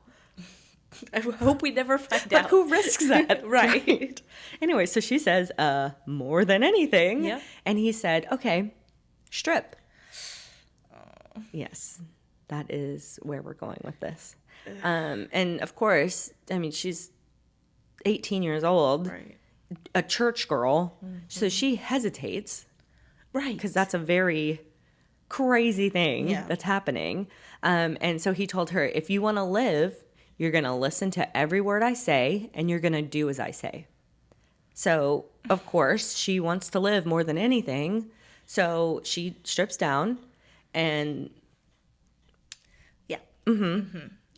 Speaker 2: I hope we never find
Speaker 1: But
Speaker 2: out.
Speaker 1: who risks that?
Speaker 2: Right.
Speaker 1: Anyway, so she says, more than anything.
Speaker 2: Yeah.
Speaker 1: And he said, okay, strip. Yes, that is where we're going with this. And of course, I mean, she's 18 years old,
Speaker 2: Right.
Speaker 1: a church girl. So she hesitates
Speaker 2: Right.
Speaker 1: because that's a very crazy thing
Speaker 2: Yeah.
Speaker 1: that's happening. And so he told her, if you want to live, you're going to listen to every word I say and you're going to do as I say. So, of course, she wants to live more than anything. So she strips down and
Speaker 2: Yeah.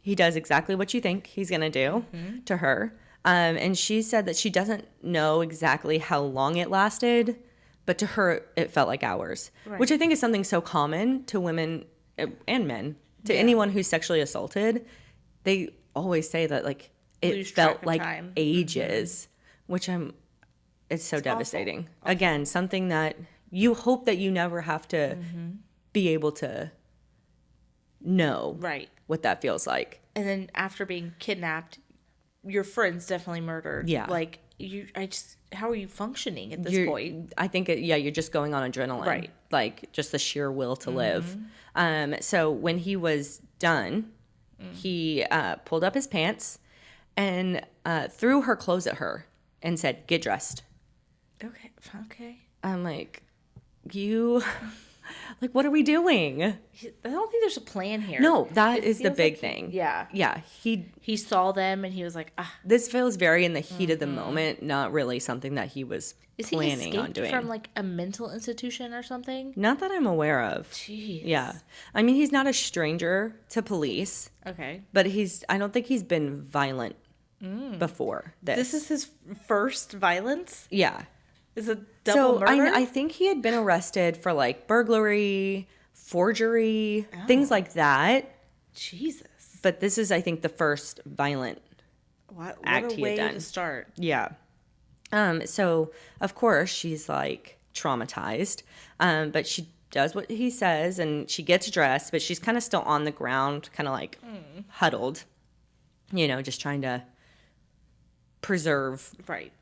Speaker 1: he does exactly what you think he's going to do to her. And she said that she doesn't know exactly how long it lasted, but to her, it felt like hours,
Speaker 2: Right.
Speaker 1: which I think is something so common to women and men, to anyone who's sexually assaulted. They always say that like it
Speaker 2: Lose track
Speaker 1: felt
Speaker 2: of
Speaker 1: like
Speaker 2: time.
Speaker 1: ages, which it's so
Speaker 2: awful.
Speaker 1: devastating. Again, something that you hope that you never have to be able to know
Speaker 2: Right.
Speaker 1: what that feels like.
Speaker 2: And then after being kidnapped, your friend's definitely murdered.
Speaker 1: Yeah.
Speaker 2: Like, how are you functioning at this point?
Speaker 1: I think, you're just going on adrenaline.
Speaker 2: Right.
Speaker 1: Like, just the sheer will to live. So when he was done, he pulled up his pants and threw her clothes at her and said, get dressed.
Speaker 2: Okay. Okay.
Speaker 1: I'm like, like, what are we doing?
Speaker 2: I don't think there's a plan here.
Speaker 1: No, that
Speaker 2: It
Speaker 1: is the
Speaker 2: feels
Speaker 1: big
Speaker 2: like
Speaker 1: thing.
Speaker 2: Yeah.
Speaker 1: Yeah.
Speaker 2: He saw them and he was like,
Speaker 1: This feels very in the heat of the moment, not really something that he was
Speaker 2: is he
Speaker 1: planning on
Speaker 2: escaped
Speaker 1: doing.
Speaker 2: from like a mental institution or something?
Speaker 1: Not that I'm aware of.
Speaker 2: Jeez.
Speaker 1: Yeah. I mean, he's not a stranger to police,
Speaker 2: Okay.
Speaker 1: but I don't think he's been violent before this.
Speaker 2: This is his first violence?
Speaker 1: Yeah.
Speaker 2: Is it double murder?
Speaker 1: I think he had been arrested for like burglary, forgery, things like that.
Speaker 2: Jesus.
Speaker 1: But this is, I think, the first violent
Speaker 2: What
Speaker 1: act
Speaker 2: a
Speaker 1: he
Speaker 2: way
Speaker 1: had done.
Speaker 2: to start.
Speaker 1: Yeah. So of course she's like traumatized. But she does what he says and she gets dressed, but she's kind of still on the ground, kind of like huddled, you know, just trying to preserve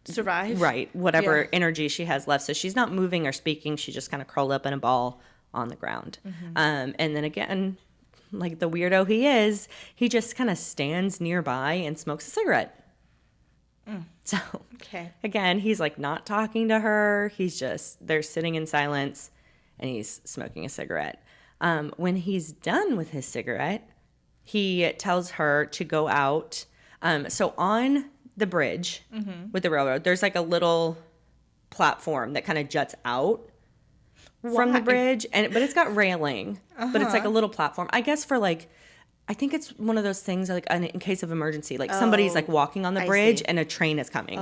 Speaker 2: survive,
Speaker 1: whatever energy she has left. So she's not moving or speaking. She just kind of curled up in a ball on the ground. And then again, like the weirdo he is, he just kind of stands nearby and smokes a cigarette. So again, he's like not talking to her. He's just, they're sitting in silence and he's smoking a cigarette. When he's done with his cigarette, he tells her to go out. So on the bridge with the railroad, there's like a little platform that kind of juts out from the bridge, but it's got railing, but it's like a little platform, I guess, for like, I think it's one of those things like in case of emergency, like somebody's like walking on the bridge and a train is coming.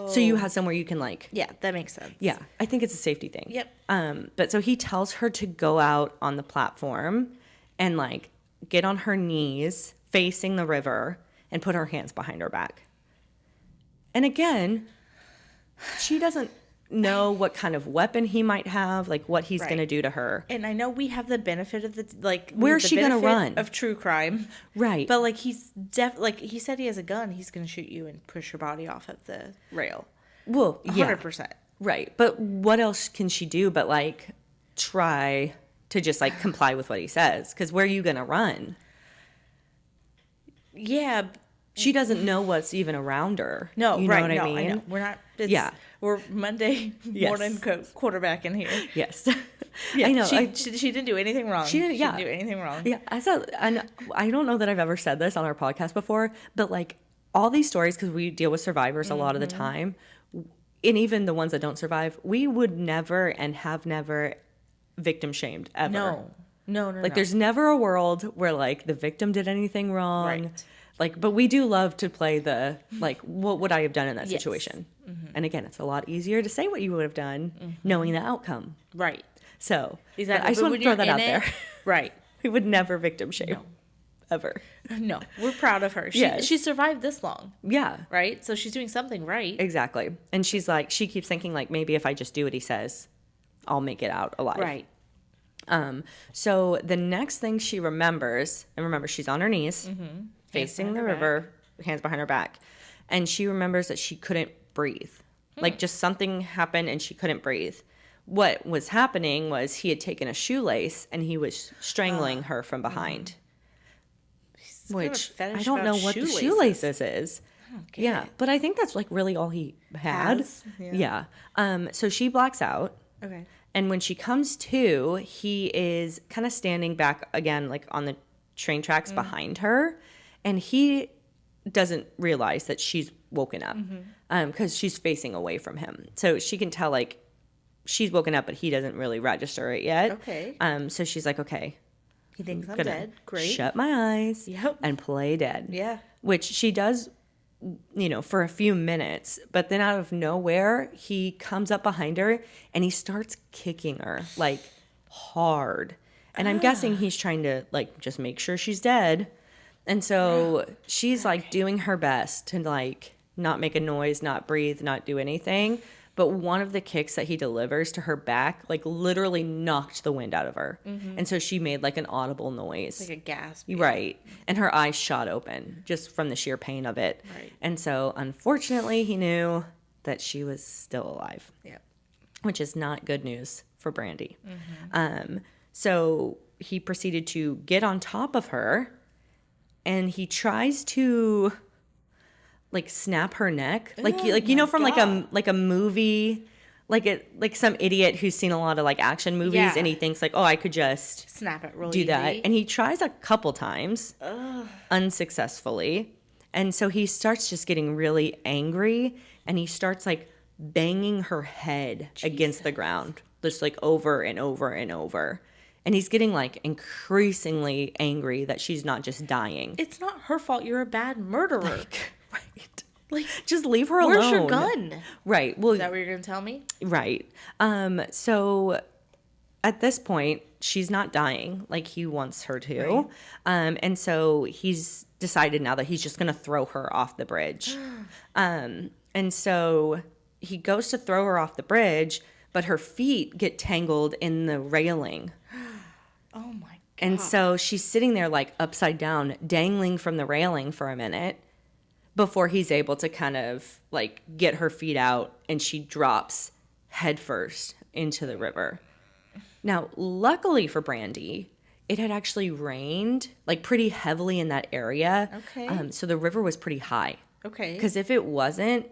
Speaker 1: So you have somewhere you can like.
Speaker 2: Yeah, that makes sense.
Speaker 1: Yeah, I think it's a safety thing.
Speaker 2: Yep.
Speaker 1: But so he tells her to go out on the platform and like get on her knees facing the river and put her hands behind her back. And again, she doesn't know what kind of weapon he might have, like what he's going to do to her.
Speaker 2: And I know we have the benefit of the like.
Speaker 1: Where's she going to run?
Speaker 2: Of true crime,
Speaker 1: right?
Speaker 2: But like like he said, he has a gun. He's going to shoot you and push your body off of the rail.
Speaker 1: Well,
Speaker 2: 100%.
Speaker 1: Right. But what else can she do but like try to just like comply with what he says? Because where are you going to run?
Speaker 2: Yeah.
Speaker 1: She doesn't know what's even around her.
Speaker 2: No,
Speaker 1: you know what I mean?
Speaker 2: I know. We're not. We're Monday morning quarterback in here.
Speaker 1: Yes.
Speaker 2: Yeah,
Speaker 1: I know.
Speaker 2: She didn't do anything wrong.
Speaker 1: She didn't do
Speaker 2: anything wrong.
Speaker 1: Yeah, and I don't know that I've ever said this on our podcast before, but like all these stories, because we deal with survivors a lot of the time, and even the ones that don't survive, we would never and have never victim shamed ever.
Speaker 2: No.
Speaker 1: Like there's never a world where like the victim did anything wrong.
Speaker 2: Right.
Speaker 1: Like, but we do love to play the, like, what would I have done in that situation? And again, it's a lot easier to say what you would have done knowing the outcome.
Speaker 2: Right.
Speaker 1: So,
Speaker 2: exactly.
Speaker 1: I just want to throw that out there.
Speaker 2: Right.
Speaker 1: We would never victim shame. Ever.
Speaker 2: No. We're proud of her. She survived this long.
Speaker 1: Yeah.
Speaker 2: Right? So she's doing something right.
Speaker 1: Exactly. And she's like, she keeps thinking, like, maybe if I just do what he says, I'll make it out alive.
Speaker 2: Right.
Speaker 1: So the next thing she remembers, and remember, she's on her knees, facing the river, hands behind her back. And she remembers that she couldn't breathe. Like just something happened and she couldn't breathe. What was happening was he had taken a shoelace and he was strangling her from behind. Which I don't know what the shoelaces is. Okay. Yeah, but I think that's like really all he had. Yeah. So she blacks out.
Speaker 2: Okay.
Speaker 1: And when she comes to, he is kind of standing back again, like on the train tracks behind her. And he doesn't realize that she's woken up because she's facing away from him. So she can tell, like, she's woken up, but he doesn't really register it yet.
Speaker 2: Okay.
Speaker 1: So she's like, okay.
Speaker 2: He thinks I'm dead. Great.
Speaker 1: Shut my eyes and play dead.
Speaker 2: Yeah.
Speaker 1: Which she does, you know, for a few minutes. But then out of nowhere, he comes up behind her and he starts kicking her, like, hard. And I'm guessing he's trying to, like, just make sure she's dead. And so she's like doing her best to like not make a noise, not breathe, not do anything. But one of the kicks that he delivers to her back, like literally knocked the wind out of her. And so she made like an audible noise.
Speaker 2: Like a gasp.
Speaker 1: Right. And her eyes shot open just from the sheer pain of it.
Speaker 2: Right.
Speaker 1: And so unfortunately he knew that she was still alive.
Speaker 2: Yeah.
Speaker 1: Which is not good news for Brandi. So he proceeded to get on top of her. And he tries to, like, snap her neck, like you know, from like a movie, like some idiot who's seen a lot of like action movies, and he thinks like, oh, I could just
Speaker 2: snap it, really
Speaker 1: do that,
Speaker 2: easy.
Speaker 1: and he tries a couple times, unsuccessfully, and so he starts just getting really angry, and he starts like banging her head against the ground, just like over and over and over. And he's getting, like, increasingly angry that she's not just dying.
Speaker 2: It's not her fault. You're a bad murderer.
Speaker 1: Right.
Speaker 2: Like,
Speaker 1: just leave her alone.
Speaker 2: where's your gun?
Speaker 1: Right. Well,
Speaker 2: Is that what you're gonna tell me?
Speaker 1: right. So at this point, she's not dying like he wants her to.
Speaker 2: Right.
Speaker 1: And so he's decided now that he's just going to throw her off the bridge. And so he goes to throw her off the bridge, but her feet get tangled in the railing.
Speaker 2: Oh my god.
Speaker 1: And so she's sitting there like upside down, dangling from the railing for a minute before he's able to kind of like get her feet out, and she drops headfirst into the river. Now, luckily for Brandi, it had actually rained like pretty heavily in that area.
Speaker 2: Okay.
Speaker 1: So the river was pretty high.
Speaker 2: Okay.
Speaker 1: Because if it wasn't,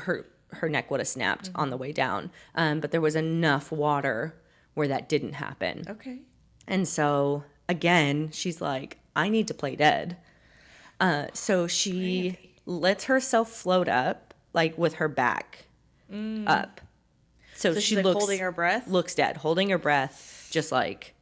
Speaker 1: her neck would have snapped on the way down. But there was enough water where that didn't happen.
Speaker 2: Okay.
Speaker 1: And so again, she's like, I need to play dead. So she lets herself float up, like with her back up. So
Speaker 2: she's
Speaker 1: she
Speaker 2: like
Speaker 1: looks
Speaker 2: holding her breath?
Speaker 1: looks dead, holding her breath, just like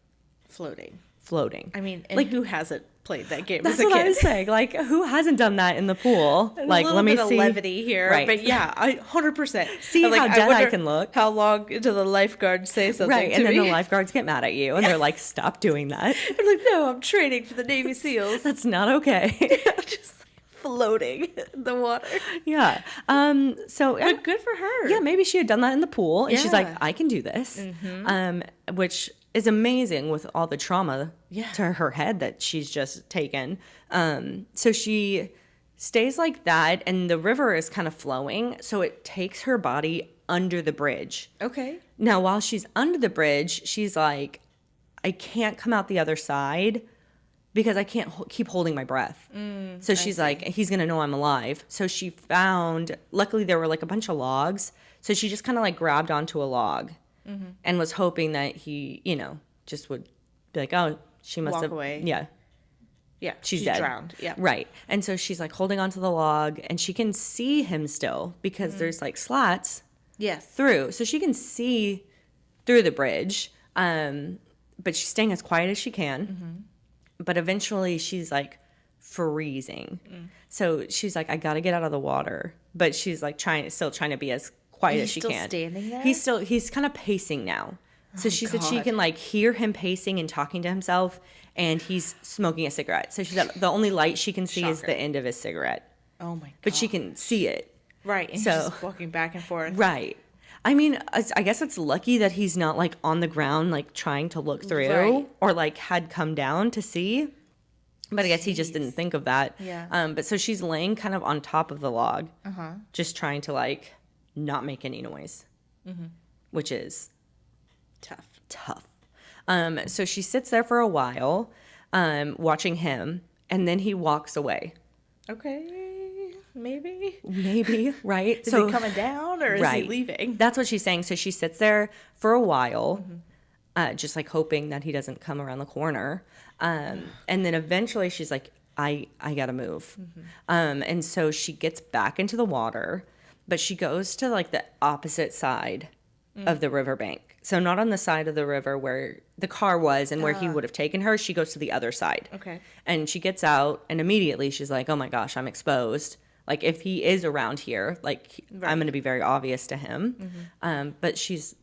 Speaker 2: Floating.
Speaker 1: floating.
Speaker 2: I mean, and
Speaker 1: Like,
Speaker 2: who hasn't played that game
Speaker 1: that's
Speaker 2: as a
Speaker 1: what
Speaker 2: kid?
Speaker 1: I was saying. Like, who hasn't done that in the pool?
Speaker 2: There's
Speaker 1: Like,
Speaker 2: a little
Speaker 1: let me
Speaker 2: bit
Speaker 1: see.
Speaker 2: of levity here,
Speaker 1: Right.
Speaker 2: but yeah, 100%.
Speaker 1: See
Speaker 2: I'm
Speaker 1: how dead I
Speaker 2: wonder
Speaker 1: can look.
Speaker 2: How long until the lifeguards say something
Speaker 1: Right,
Speaker 2: to
Speaker 1: and then
Speaker 2: me?
Speaker 1: the lifeguards get mad at you, and they're like, "Stop doing that.
Speaker 2: I'm like, no, I'm training for the Navy SEAls.
Speaker 1: That's not okay."
Speaker 2: Just floating in the water.
Speaker 1: Yeah. So
Speaker 2: But good for her.
Speaker 1: yeah, maybe she had done that in the pool, and she's like,
Speaker 2: Yeah.
Speaker 1: "I can do this," which is amazing with all the trauma
Speaker 2: Yeah.
Speaker 1: to her head that she's just taken. So she stays like that, and the river is kind of flowing, so it takes her body under the bridge.
Speaker 2: Okay.
Speaker 1: Now, while she's under the bridge, she's like, I can't come out the other side because I can't keep holding my breath. So she's like, he's going to know I'm alive. So she found, luckily there were like a bunch of logs. So she just kind of like grabbed onto a log and was hoping that he, just would be like, oh, she must
Speaker 2: Walk
Speaker 1: have.
Speaker 2: away.
Speaker 1: Yeah.
Speaker 2: Yeah.
Speaker 1: She's
Speaker 2: She's
Speaker 1: dead.
Speaker 2: drowned. Yeah.
Speaker 1: Right. And so she's like holding onto the log, and she can see him still because there's like slats
Speaker 2: Yes.
Speaker 1: through. So she can see through the bridge. But she's staying as quiet as she can. But eventually she's like freezing. So she's like, I gotta get out of the water. But she's like still trying to be as quiet as she
Speaker 2: still
Speaker 1: can.
Speaker 2: standing there?
Speaker 1: He's kind of pacing now. So she said she
Speaker 2: God.
Speaker 1: can like hear him pacing and talking to himself, and he's smoking a cigarette. So she said the only light she can see is
Speaker 2: Shocker.
Speaker 1: the end of his cigarette.
Speaker 2: Oh my god.
Speaker 1: But she can see it.
Speaker 2: Right. And
Speaker 1: So-
Speaker 2: he's just walking back and forth.
Speaker 1: Right. I mean, I guess it's lucky that he's not like on the ground, like trying to look through
Speaker 2: Right.
Speaker 1: or like had come down to see. But I guess he just didn't think of that.
Speaker 2: Yeah.
Speaker 1: But so she's laying kind of on top of the log,
Speaker 2: Uh-huh.
Speaker 1: just trying to like not make any noise, which is tough. So she sits there for a while, watching him, and then he walks away.
Speaker 2: Okay. Maybe.
Speaker 1: Maybe, right?
Speaker 2: Is he coming down or is he leaving?
Speaker 1: That's what she's saying. So she sits there for a while, just like hoping that he doesn't come around the corner. And then eventually she's like, I gotta move. And so she gets back into the water, but she goes to like the opposite side of the riverbank. So not on the side of the river where the car was and where he would have taken her. She goes to the other side.
Speaker 2: Okay.
Speaker 1: And she gets out, and immediately she's like, oh my gosh, I'm exposed. Like, if he is around here, like, I'm going to be very obvious to him. But she's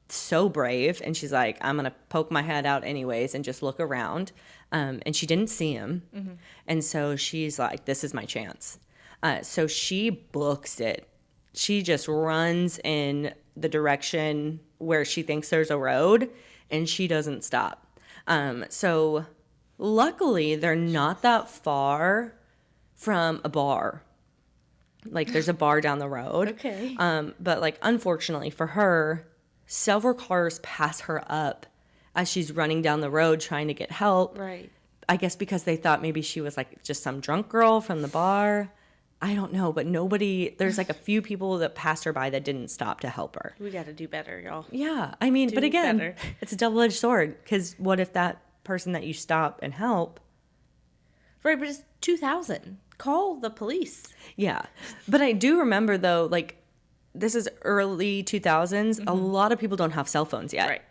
Speaker 1: so brave, and she's like, I'm going to poke my head out anyways and just look around. And she didn't see him. And so she's like, this is my chance. So she books it. She just runs in the direction where she thinks there's a road, and she doesn't stop. So luckily, they're not that far from a bar. Like, there's a bar down the road.
Speaker 2: Okay.
Speaker 1: But like, unfortunately for her, several cars pass her up as she's running down the road trying to get help.
Speaker 2: Right.
Speaker 1: I guess because they thought maybe she was like just some drunk girl from the bar. I don't know, but there's like a few people that passed her by that didn't stop to help her.
Speaker 2: We got to do better, y'all.
Speaker 1: Yeah. I mean, but again,
Speaker 2: better.
Speaker 1: it's a double-edged sword, because what if that person that you stop and help.
Speaker 2: Right, but it's 2000. Call the police.
Speaker 1: Yeah. But I do remember, though, like, this is early 2000s. A lot of people don't have cell phones yet.
Speaker 2: Right.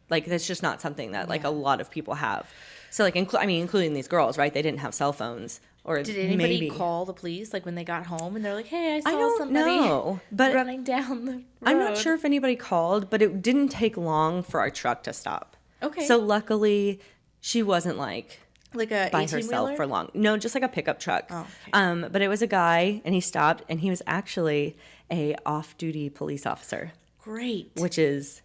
Speaker 1: Like, that's just not something that, like, a lot of people have. So, like, including these girls, right? They didn't have cell phones. or
Speaker 2: Did anybody
Speaker 1: maybe.
Speaker 2: call the police like when they got home and they're like, "Hey, I saw
Speaker 1: don't
Speaker 2: somebody
Speaker 1: know, but
Speaker 2: running down the road."
Speaker 1: I'm not sure if anybody called, but it didn't take long for our truck to stop.
Speaker 2: Okay.
Speaker 1: So luckily, she wasn't like
Speaker 2: Like a
Speaker 1: by
Speaker 2: 18-wheeler?
Speaker 1: herself for long. No, just like a pickup truck.
Speaker 2: Oh, okay.
Speaker 1: But it was a guy, and he stopped, and he was actually a off-duty police officer,
Speaker 2: Great.
Speaker 1: which is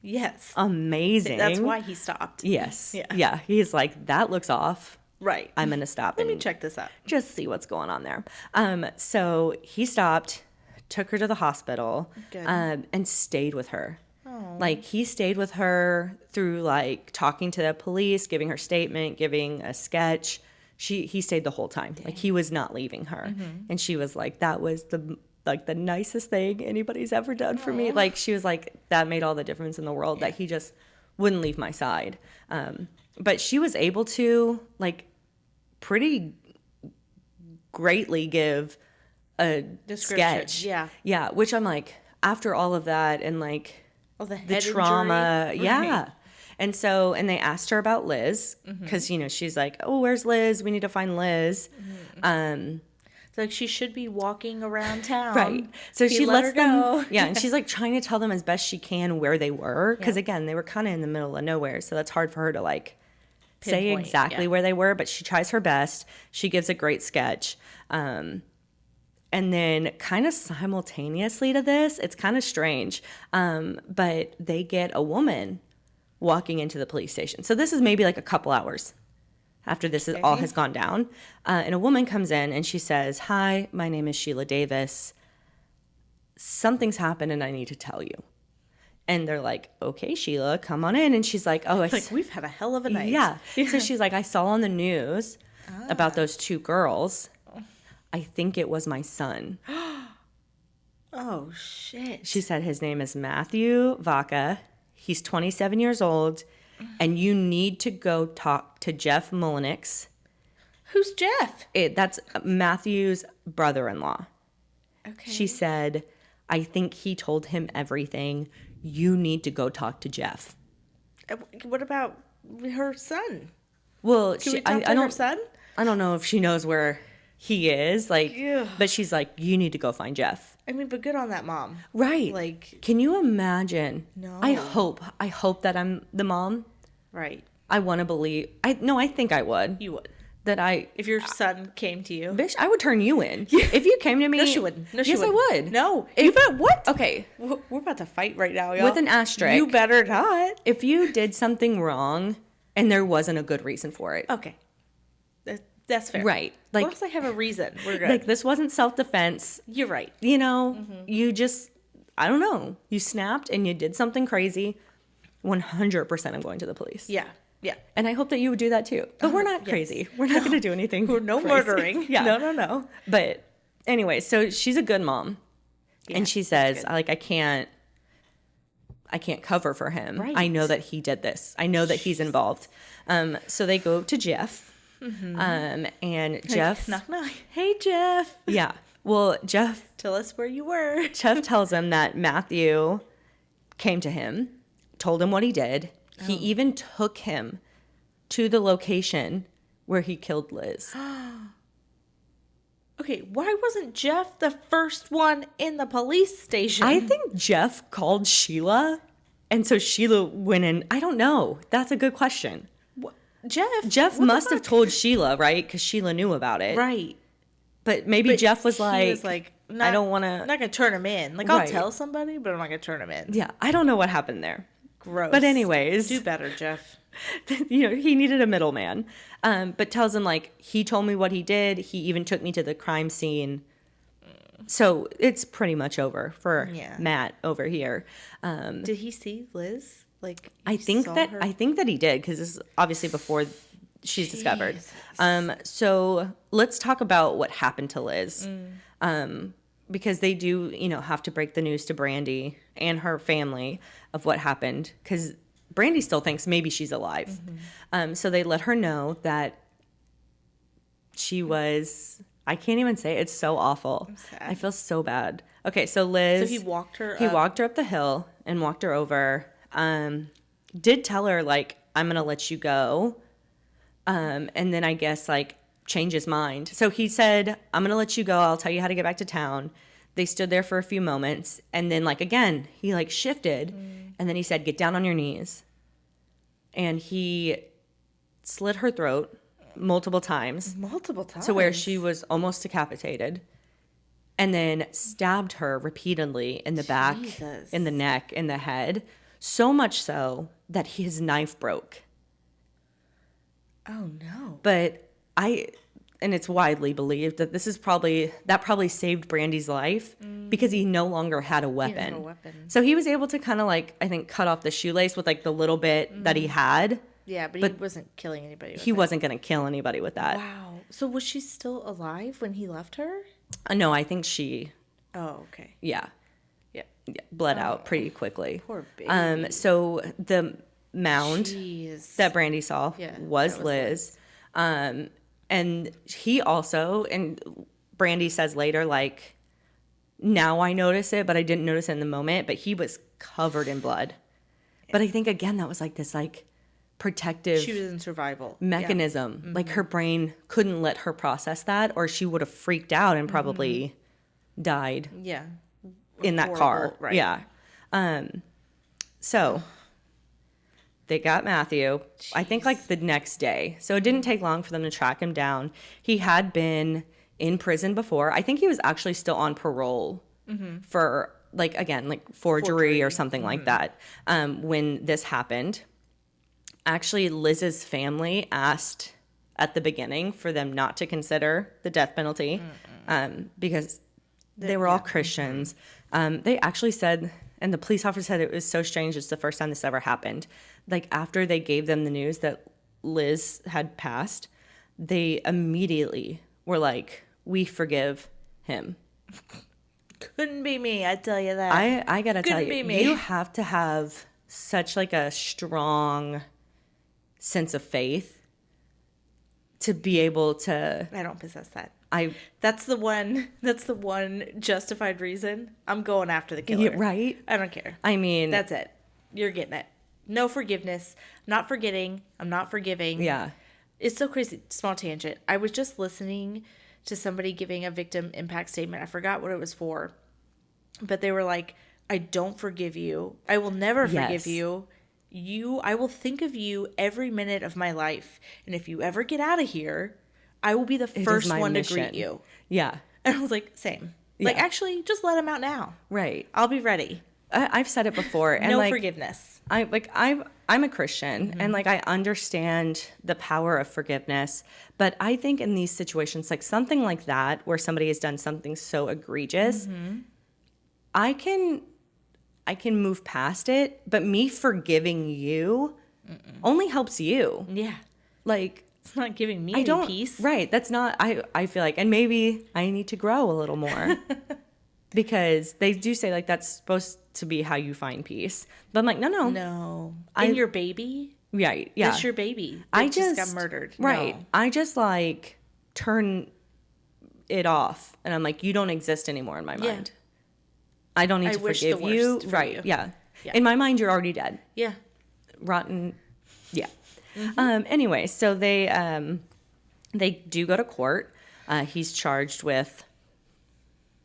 Speaker 2: Yes.
Speaker 1: amazing.
Speaker 2: That's why he stopped.
Speaker 1: Yes.
Speaker 2: Yeah.
Speaker 1: Yeah. He's like, that looks off.
Speaker 2: Right.
Speaker 1: I'm gonna stop
Speaker 2: Let me
Speaker 1: and
Speaker 2: check this out.
Speaker 1: just see what's going on there. So he stopped, took her to the hospital,
Speaker 2: Good.
Speaker 1: and stayed with her. Like he stayed with her through like talking to the police, giving her statement, giving a sketch. He stayed the whole time. Like he was not leaving her. And she was like, that was the nicest thing anybody's ever done for me. Like she was like, that made all the difference in the world that he just wouldn't leave my side. But she was able to like pretty greatly give a
Speaker 2: Description,
Speaker 1: sketch.
Speaker 2: yeah.
Speaker 1: Yeah. Which I'm like, after all of that and like
Speaker 2: Oh, the
Speaker 1: the
Speaker 2: head
Speaker 1: trauma.
Speaker 2: injury?
Speaker 1: Yeah.
Speaker 2: Right.
Speaker 1: And so, and they asked her about Liz because, you know, she's like, oh, where's Liz? We need to find Liz.
Speaker 2: It's like she should be walking around town.
Speaker 1: Right. So
Speaker 2: He
Speaker 1: she
Speaker 2: let
Speaker 1: lets
Speaker 2: her
Speaker 1: them.
Speaker 2: go.
Speaker 1: Yeah. And she's like trying to tell them as best she can where they were. Because again, they were kind of in the middle of nowhere. So that's hard for her to like say
Speaker 2: Pinpoint,
Speaker 1: exactly
Speaker 2: yeah.
Speaker 1: where they were. But she tries her best. She gives a great sketch. And then kind of simultaneously to this, it's kind of strange. But they get a woman walking into the police station. So this is maybe like a couple hours after this is all has gone down. And a woman comes in and she says, hi, my name is Sheila Davis. Something's happened and I need to tell you. And they're like, okay, Sheila, come on in. And she's like, oh,
Speaker 2: Like, we've had a hell of a night.
Speaker 1: yeah. So she's like, I saw on the news about those two girls. I think it was my son.
Speaker 2: Oh, shit.
Speaker 1: She said his name is Matthew Vaca. He's 27 years old. And you need to go talk to Jeff Mullenix.
Speaker 2: Who's Jeff?
Speaker 1: That's Matthew's brother-in-law.
Speaker 2: Okay.
Speaker 1: She said, I think he told him everything. You need to go talk to Jeff.
Speaker 2: What about her son?
Speaker 1: Well,
Speaker 2: Can we talk to her son?
Speaker 1: I don't know if she knows where he is, like,
Speaker 2: Ugh.
Speaker 1: but she's like, you need to go find Jeff.
Speaker 2: I mean, but good on that mom.
Speaker 1: Right.
Speaker 2: Like,
Speaker 1: can you imagine?
Speaker 2: No.
Speaker 1: I hope that I'm the mom.
Speaker 2: right.
Speaker 1: I want to believe. I think I would.
Speaker 2: You would.
Speaker 1: That
Speaker 2: If your son came to you.
Speaker 1: bitch, I would turn you in. If you came to me.
Speaker 2: No, she wouldn't. No, she
Speaker 1: yes,
Speaker 2: wouldn't.
Speaker 1: I would.
Speaker 2: No.
Speaker 1: If,
Speaker 2: You bet what?
Speaker 1: Okay.
Speaker 2: We're about to fight right now, y'all.
Speaker 1: With an asterisk.
Speaker 2: You better not.
Speaker 1: If you did something wrong and there wasn't a good reason for it.
Speaker 2: Okay. That's fair.
Speaker 1: Right.
Speaker 2: Like,
Speaker 1: Like,
Speaker 2: as long as I have a reason, we're good.
Speaker 1: like this wasn't self-defense.
Speaker 2: You're right.
Speaker 1: You know, you just, I don't know. You snapped and you did something crazy. 100% I'm going to the police.
Speaker 2: Yeah. Yeah.
Speaker 1: And I hope that you would do that too. But we're not
Speaker 2: yes.
Speaker 1: crazy. We're not going to do anything.
Speaker 2: We're no
Speaker 1: crazy.
Speaker 2: murdering.
Speaker 1: Yeah.
Speaker 2: No.
Speaker 1: But anyway, so she's a good mom.
Speaker 2: Yeah,
Speaker 1: And she says, like, I can't cover for him.
Speaker 2: Right.
Speaker 1: I know that he did this. I know that he's involved. So they go to Jeff. And Jeff,
Speaker 2: Knock, knock. Hey, Jeff.
Speaker 1: yeah. Well, Jeff
Speaker 2: Tell us where you were.
Speaker 1: tells him that Matthew came to him, told him what he did. He even took him to the location where he killed Liz.
Speaker 2: Okay, why wasn't Jeff the first one in the police station?
Speaker 1: I think Jeff called Sheila, and so Sheila went in. I don't know. That's a good question. Jeff
Speaker 2: What the
Speaker 1: must have
Speaker 2: fuck?
Speaker 1: told Sheila, right? Because Sheila knew about it.
Speaker 2: Right.
Speaker 1: But maybe
Speaker 2: But
Speaker 1: Jeff was
Speaker 2: he
Speaker 1: like,
Speaker 2: was like,
Speaker 1: I don't want
Speaker 2: I'm
Speaker 1: to.
Speaker 2: not gonna turn him in. Like, I'll
Speaker 1: Right.
Speaker 2: tell somebody, but I'm not gonna turn him in.
Speaker 1: Yeah, I don't know what happened there.
Speaker 2: Gross.
Speaker 1: But anyways,
Speaker 2: Do better, Jeff.
Speaker 1: you know, he needed a middleman. But tells him, like, he told me what he did. He even took me to the crime scene. So it's pretty much over for
Speaker 2: Yeah.
Speaker 1: Matt over here.
Speaker 2: Did he see Liz? Like,
Speaker 1: I
Speaker 2: you
Speaker 1: think
Speaker 2: saw
Speaker 1: that
Speaker 2: her?
Speaker 1: he did, because this is obviously before she's discovered.
Speaker 2: Jesus.
Speaker 1: So let's talk about what happened to Liz. Because they do, you know, have to break the news to Brandi and her family of what happened, because Brandi still thinks maybe she's alive. So they let her know that she was, I can't even say it. It's so awful.
Speaker 2: sad.
Speaker 1: I feel so bad. Okay, so Liz.
Speaker 2: So he walked her.
Speaker 1: He
Speaker 2: up.
Speaker 1: walked her up the hill and walked her over. Did tell her, like, I'm going to let you go. And then I guess, like, change his mind. So he said, I'm going to let you go. I'll tell you how to get back to town. They stood there for a few moments. And then, like, again, he, like, shifted. And then he said, get down on your knees. And he slit her throat multiple times.
Speaker 2: Multiple times.
Speaker 1: To where she was almost decapitated. And then stabbed her repeatedly in the back, in the neck, in the head. So much so that his knife broke.
Speaker 2: Oh, no.
Speaker 1: But and it's widely believed that that probably saved Brandi's life because he no longer had a weapon. So he was able to kind of like, I think, cut off the shoelace with like the little bit that he had.
Speaker 2: Yeah, but he wasn't killing anybody with
Speaker 1: He wasn't going to kill anybody with that.
Speaker 2: Wow. So was she still alive when he left her?
Speaker 1: No, I think she...
Speaker 2: Oh, okay.
Speaker 1: Yeah.
Speaker 2: Yeah.
Speaker 1: Bled out pretty quickly.
Speaker 2: Poor baby.
Speaker 1: So the mound that Brandi saw was Liz. And he also, and Brandi says later, like, now I notice it, but I didn't notice it in the moment, but he was covered in blood. But I think, again, that was like this, like, protective...
Speaker 2: She was in survival.
Speaker 1: mechanism. Yeah. Like, her brain couldn't let her process that, or she would have freaked out and probably died.
Speaker 2: Yeah.
Speaker 1: In that car. Right. Yeah. So they got Matthew, I think like the next day. So it didn't take long for them to track him down. He had been in prison before. I think he was actually still on parole for like, again, like forgery or something like that when this happened. Actually, Liz's family asked at the beginning for them not to consider the death penalty because they were all Christians. They actually said, and the police officer said it was so strange, it's the first time this ever happened. Like, after they gave them the news that Liz had passed, they immediately were like, we forgive him.
Speaker 2: Couldn't be me, I tell you that.
Speaker 1: I gotta tell you, you have to have such like a strong sense of faith to be able to...
Speaker 2: I don't possess that.
Speaker 1: That's
Speaker 2: the one justified reason I'm going after the killer.
Speaker 1: Yeah, right?
Speaker 2: I don't care.
Speaker 1: I mean...
Speaker 2: That's it. You're getting it. No forgiveness. Not forgetting. I'm not forgiving.
Speaker 1: Yeah.
Speaker 2: It's so crazy. Small tangent. I was just listening to somebody giving a victim impact statement. I forgot what it was for. But they were like, I don't forgive you. I will never forgive you. I will think of you every minute of my life. And if you ever get out of here... I will be the first one to greet you. Yeah. And I was like, same. Yeah. Like, actually, just let him out now.
Speaker 1: Right.
Speaker 2: I'll be ready.
Speaker 1: I've said it before. And
Speaker 2: no
Speaker 1: like,
Speaker 2: forgiveness.
Speaker 1: I'm a Christian, and like I understand the power of forgiveness. But I think in these situations, like something like that, where somebody has done something so egregious, I can move past it. But me forgiving you only helps you.
Speaker 2: Yeah.
Speaker 1: Like...
Speaker 2: It's not giving me any peace.
Speaker 1: Right. That's not, I feel like, and maybe I need to grow a little more because they do say like that's supposed to be how you find peace. But I'm like, no.
Speaker 2: No. And your baby?
Speaker 1: Right. Yeah.
Speaker 2: That's your baby. I just got murdered.
Speaker 1: Right.
Speaker 2: No.
Speaker 1: I just like turn it off and I'm like, you don't exist anymore in my mind. I don't need to forgive you. Right. Yeah. In my mind, you're already dead.
Speaker 2: Yeah.
Speaker 1: Rotten. Yeah. Anyway, so they do go to court. He's charged with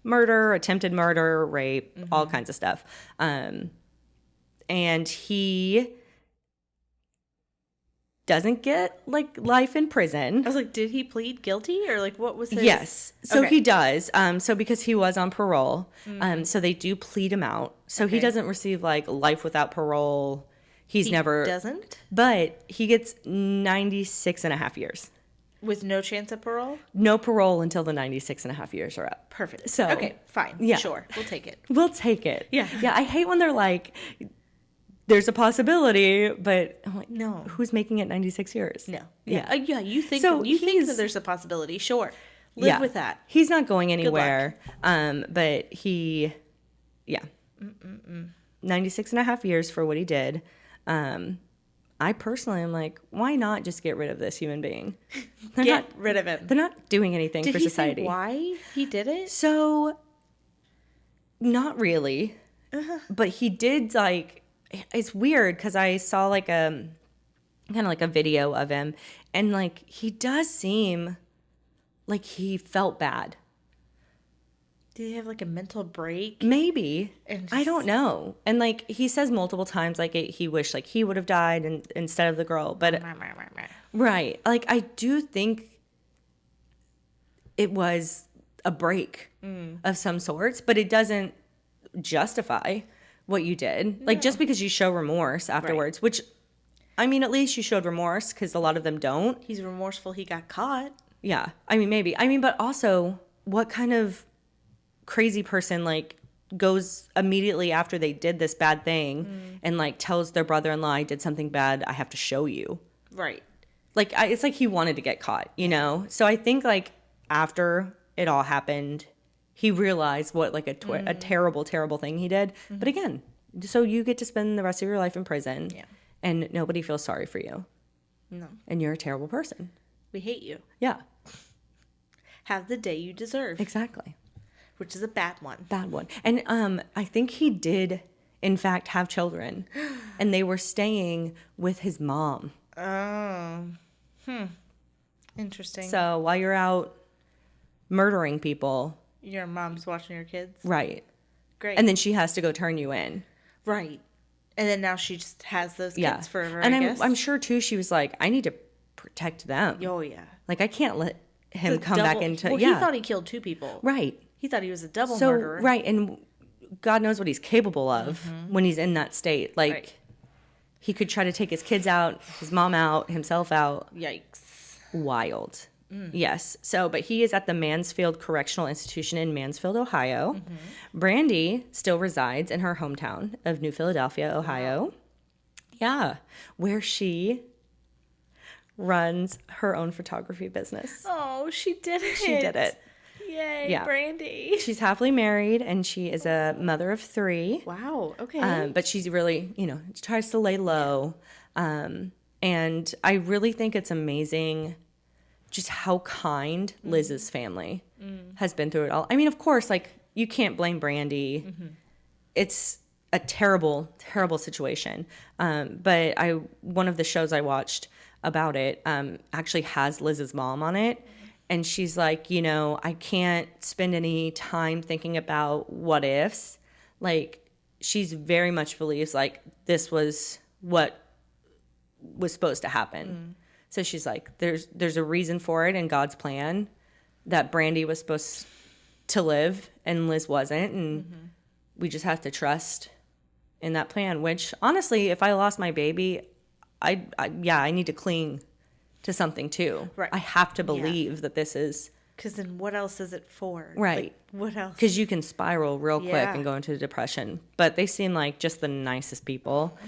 Speaker 1: murder, attempted murder, rape, all kinds of stuff. And he doesn't get like life in prison.
Speaker 2: I was like, did he plead guilty or like what was his...
Speaker 1: Yes. So he does. So because he was on parole, so they do plead him out. So he doesn't receive like life without parole. He doesn't? But he gets 96 and a half years.
Speaker 2: With no chance of parole?
Speaker 1: No parole until the 96 and a half years are up.
Speaker 2: Perfect.
Speaker 1: So,
Speaker 2: okay, fine. Yeah. Sure. We'll take it.
Speaker 1: We'll take it.
Speaker 2: Yeah.
Speaker 1: Yeah, I hate when they're like, there's a possibility, but I'm like,
Speaker 2: no.
Speaker 1: Who's making it 96 years?
Speaker 2: No.
Speaker 1: Yeah.
Speaker 2: You think that there's a possibility. Sure. Live with that.
Speaker 1: He's not going anywhere. But he, 96 and a half years for what he did. I personally am like, why not just get rid of this human being?
Speaker 2: Get rid of him.
Speaker 1: They're not doing anything for society.
Speaker 2: Did he say why he did it?
Speaker 1: So, not really. But he did like, it's weird because I saw like a, kind of like a video of him. And like, he does seem like he felt bad.
Speaker 2: Did he have like a mental break?
Speaker 1: Maybe.
Speaker 2: And
Speaker 1: I don't know. And like he says multiple times like he wished like he would have died instead of the girl. But right. Like I do think it was a break of some sorts, but it doesn't justify what you did. Like just because you show remorse afterwards, which I mean at least you showed remorse because a lot of them don't.
Speaker 2: He's remorseful he got caught.
Speaker 1: Yeah. I mean maybe. I mean but also what kind of crazy person like goes immediately after they did this bad thing and like tells their brother-in-law I did something bad, I have to show you.
Speaker 2: Right.
Speaker 1: Like it's like he wanted to get caught, you know? So I think like after it all happened, he realized what like a terrible, terrible thing he did. But again, so you get to spend the rest of your life in prison and nobody feels sorry for you.
Speaker 2: No.
Speaker 1: And you're a terrible person.
Speaker 2: We hate you.
Speaker 1: Yeah,
Speaker 2: Have the day you deserve.
Speaker 1: exactly.
Speaker 2: Which is a bad one.
Speaker 1: Bad one. And I think he did, in fact, have children. And they were staying with his mom.
Speaker 2: Oh. Interesting.
Speaker 1: So while you're out murdering people.
Speaker 2: Your mom's watching your kids?
Speaker 1: Right.
Speaker 2: Great.
Speaker 1: And then she has to go turn you in.
Speaker 2: Right. And then now she just has those kids forever,
Speaker 1: and
Speaker 2: I guess.
Speaker 1: I'm sure, too, she was like, I need to protect them.
Speaker 2: Oh, yeah.
Speaker 1: Like, I can't let him come back into...
Speaker 2: Well, he thought he killed 2 people.
Speaker 1: Right.
Speaker 2: He thought he was a double murderer.
Speaker 1: Right, and God knows what he's capable of when he's in that state. Like, he could try to take his kids out, his mom out, himself out.
Speaker 2: Yikes.
Speaker 1: Wild. Yes. So, but he is at the Mansfield Correctional Institution in Mansfield, Ohio. Brandi still resides in her hometown of New Philadelphia, Ohio. Wow. Yeah. Where she runs her own photography business.
Speaker 2: Oh, she did it.
Speaker 1: She did it.
Speaker 2: Yay,
Speaker 1: Yeah.
Speaker 2: Brandi.
Speaker 1: She's happily married and she is a mother of 3.
Speaker 2: Wow. Okay.
Speaker 1: But she's really, tries to lay low. And I really think it's amazing just how kind Liz's family has been through it all. I mean, of course, like, you can't blame Brandi. It's a terrible, terrible situation. But one of the shows I watched about it actually has Liz's mom on it. And she's like, I can't spend any time thinking about what ifs. Like, she's very much believes, like, this was what was supposed to happen. So she's like, there's a reason for it in God's plan that Brandi was supposed to live and Liz wasn't. And we just have to trust in that plan, which, honestly, if I lost my baby, I need to cling to something too.
Speaker 2: Right.
Speaker 1: I have to believe that this is...
Speaker 2: Because then what else is it for?
Speaker 1: Right.
Speaker 2: Like, what else?
Speaker 1: Because you can spiral real quick
Speaker 2: Yeah.
Speaker 1: and go into depression. But they seem like just the nicest people.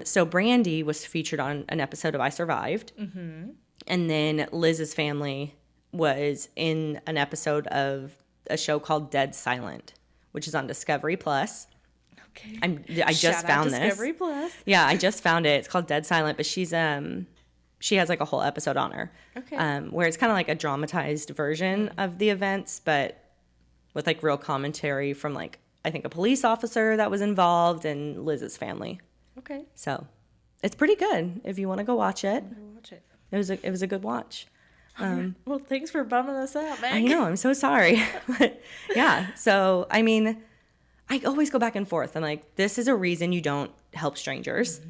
Speaker 1: So Brandi was featured on an episode of I Survived. And then Liz's family was in an episode of a show called Dead Silent, which is on Discovery Plus.
Speaker 2: Okay.
Speaker 1: I just found this.
Speaker 2: Discovery Plus.
Speaker 1: Yeah, I just found it. It's called Dead Silent, but she has like a whole episode on her.
Speaker 2: Okay.
Speaker 1: Where it's kind of like a dramatized version of the events, but with like real commentary from like, I think a police officer that was involved and Liz's family.
Speaker 2: Okay.
Speaker 1: So it's pretty good if you want to go watch it.
Speaker 2: I'll watch it.
Speaker 1: It was a good watch.
Speaker 2: Well, thanks for bumming us out, Meg.
Speaker 1: I know, I'm so sorry. But yeah, so I mean, I always go back and forth. I'm like, this is a reason you don't help strangers.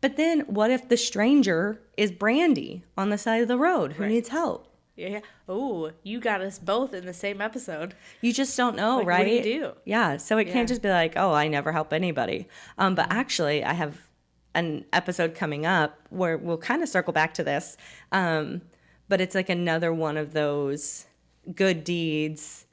Speaker 1: But then what if the stranger is Brandi on the side of the road who needs help?
Speaker 2: Yeah. Oh, you got us both in the same episode.
Speaker 1: You just don't know,
Speaker 2: Like,
Speaker 1: right?
Speaker 2: what do you do?
Speaker 1: Yeah, so it can't just be like, oh, I never help anybody. But actually, I have an episode coming up where we'll kind of circle back to this. But it's like another one of those good deeds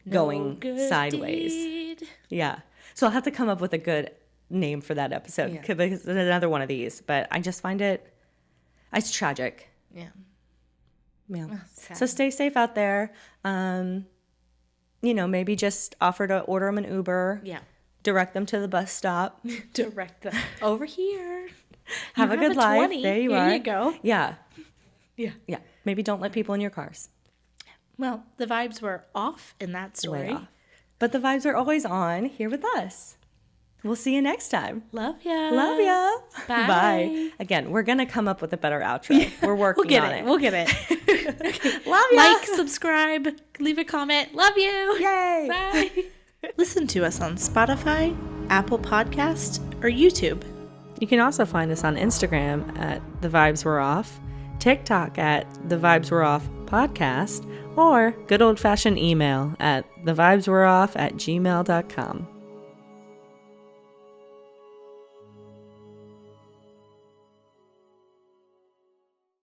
Speaker 1: going
Speaker 2: good
Speaker 1: sideways.
Speaker 2: deed.
Speaker 1: Yeah. So I'll have to come up with a good name for that episode because it's another one of these. But I just find it's tragic.
Speaker 2: Yeah.
Speaker 1: Yeah.
Speaker 2: Sad.
Speaker 1: So stay safe out there. Maybe just offer to order them an Uber.
Speaker 2: Yeah.
Speaker 1: Direct them to the bus stop.
Speaker 2: Direct them over here.
Speaker 1: Have a good life.
Speaker 2: 20.
Speaker 1: There you
Speaker 2: Here
Speaker 1: are.
Speaker 2: you go.
Speaker 1: Yeah.
Speaker 2: Yeah.
Speaker 1: Yeah. Maybe don't let people in your cars.
Speaker 2: Well, the vibes were off in that story.
Speaker 1: Way off. But the vibes are always on here with us. We'll see you next time.
Speaker 2: Love ya.
Speaker 1: Love ya.
Speaker 2: Bye.
Speaker 1: Again, we're going to come up with a better outro. We're working on it.
Speaker 2: We'll get it.
Speaker 1: Love ya.
Speaker 2: Like, subscribe, leave a comment. Love you.
Speaker 1: Yay.
Speaker 2: Bye. Listen to us on Spotify, Apple Podcast, or YouTube.
Speaker 1: You can also find us on Instagram at The Vibes Were Off, TikTok at The Vibes Were Off Podcast, or good old-fashioned email at thevibeswereoff@gmail.com.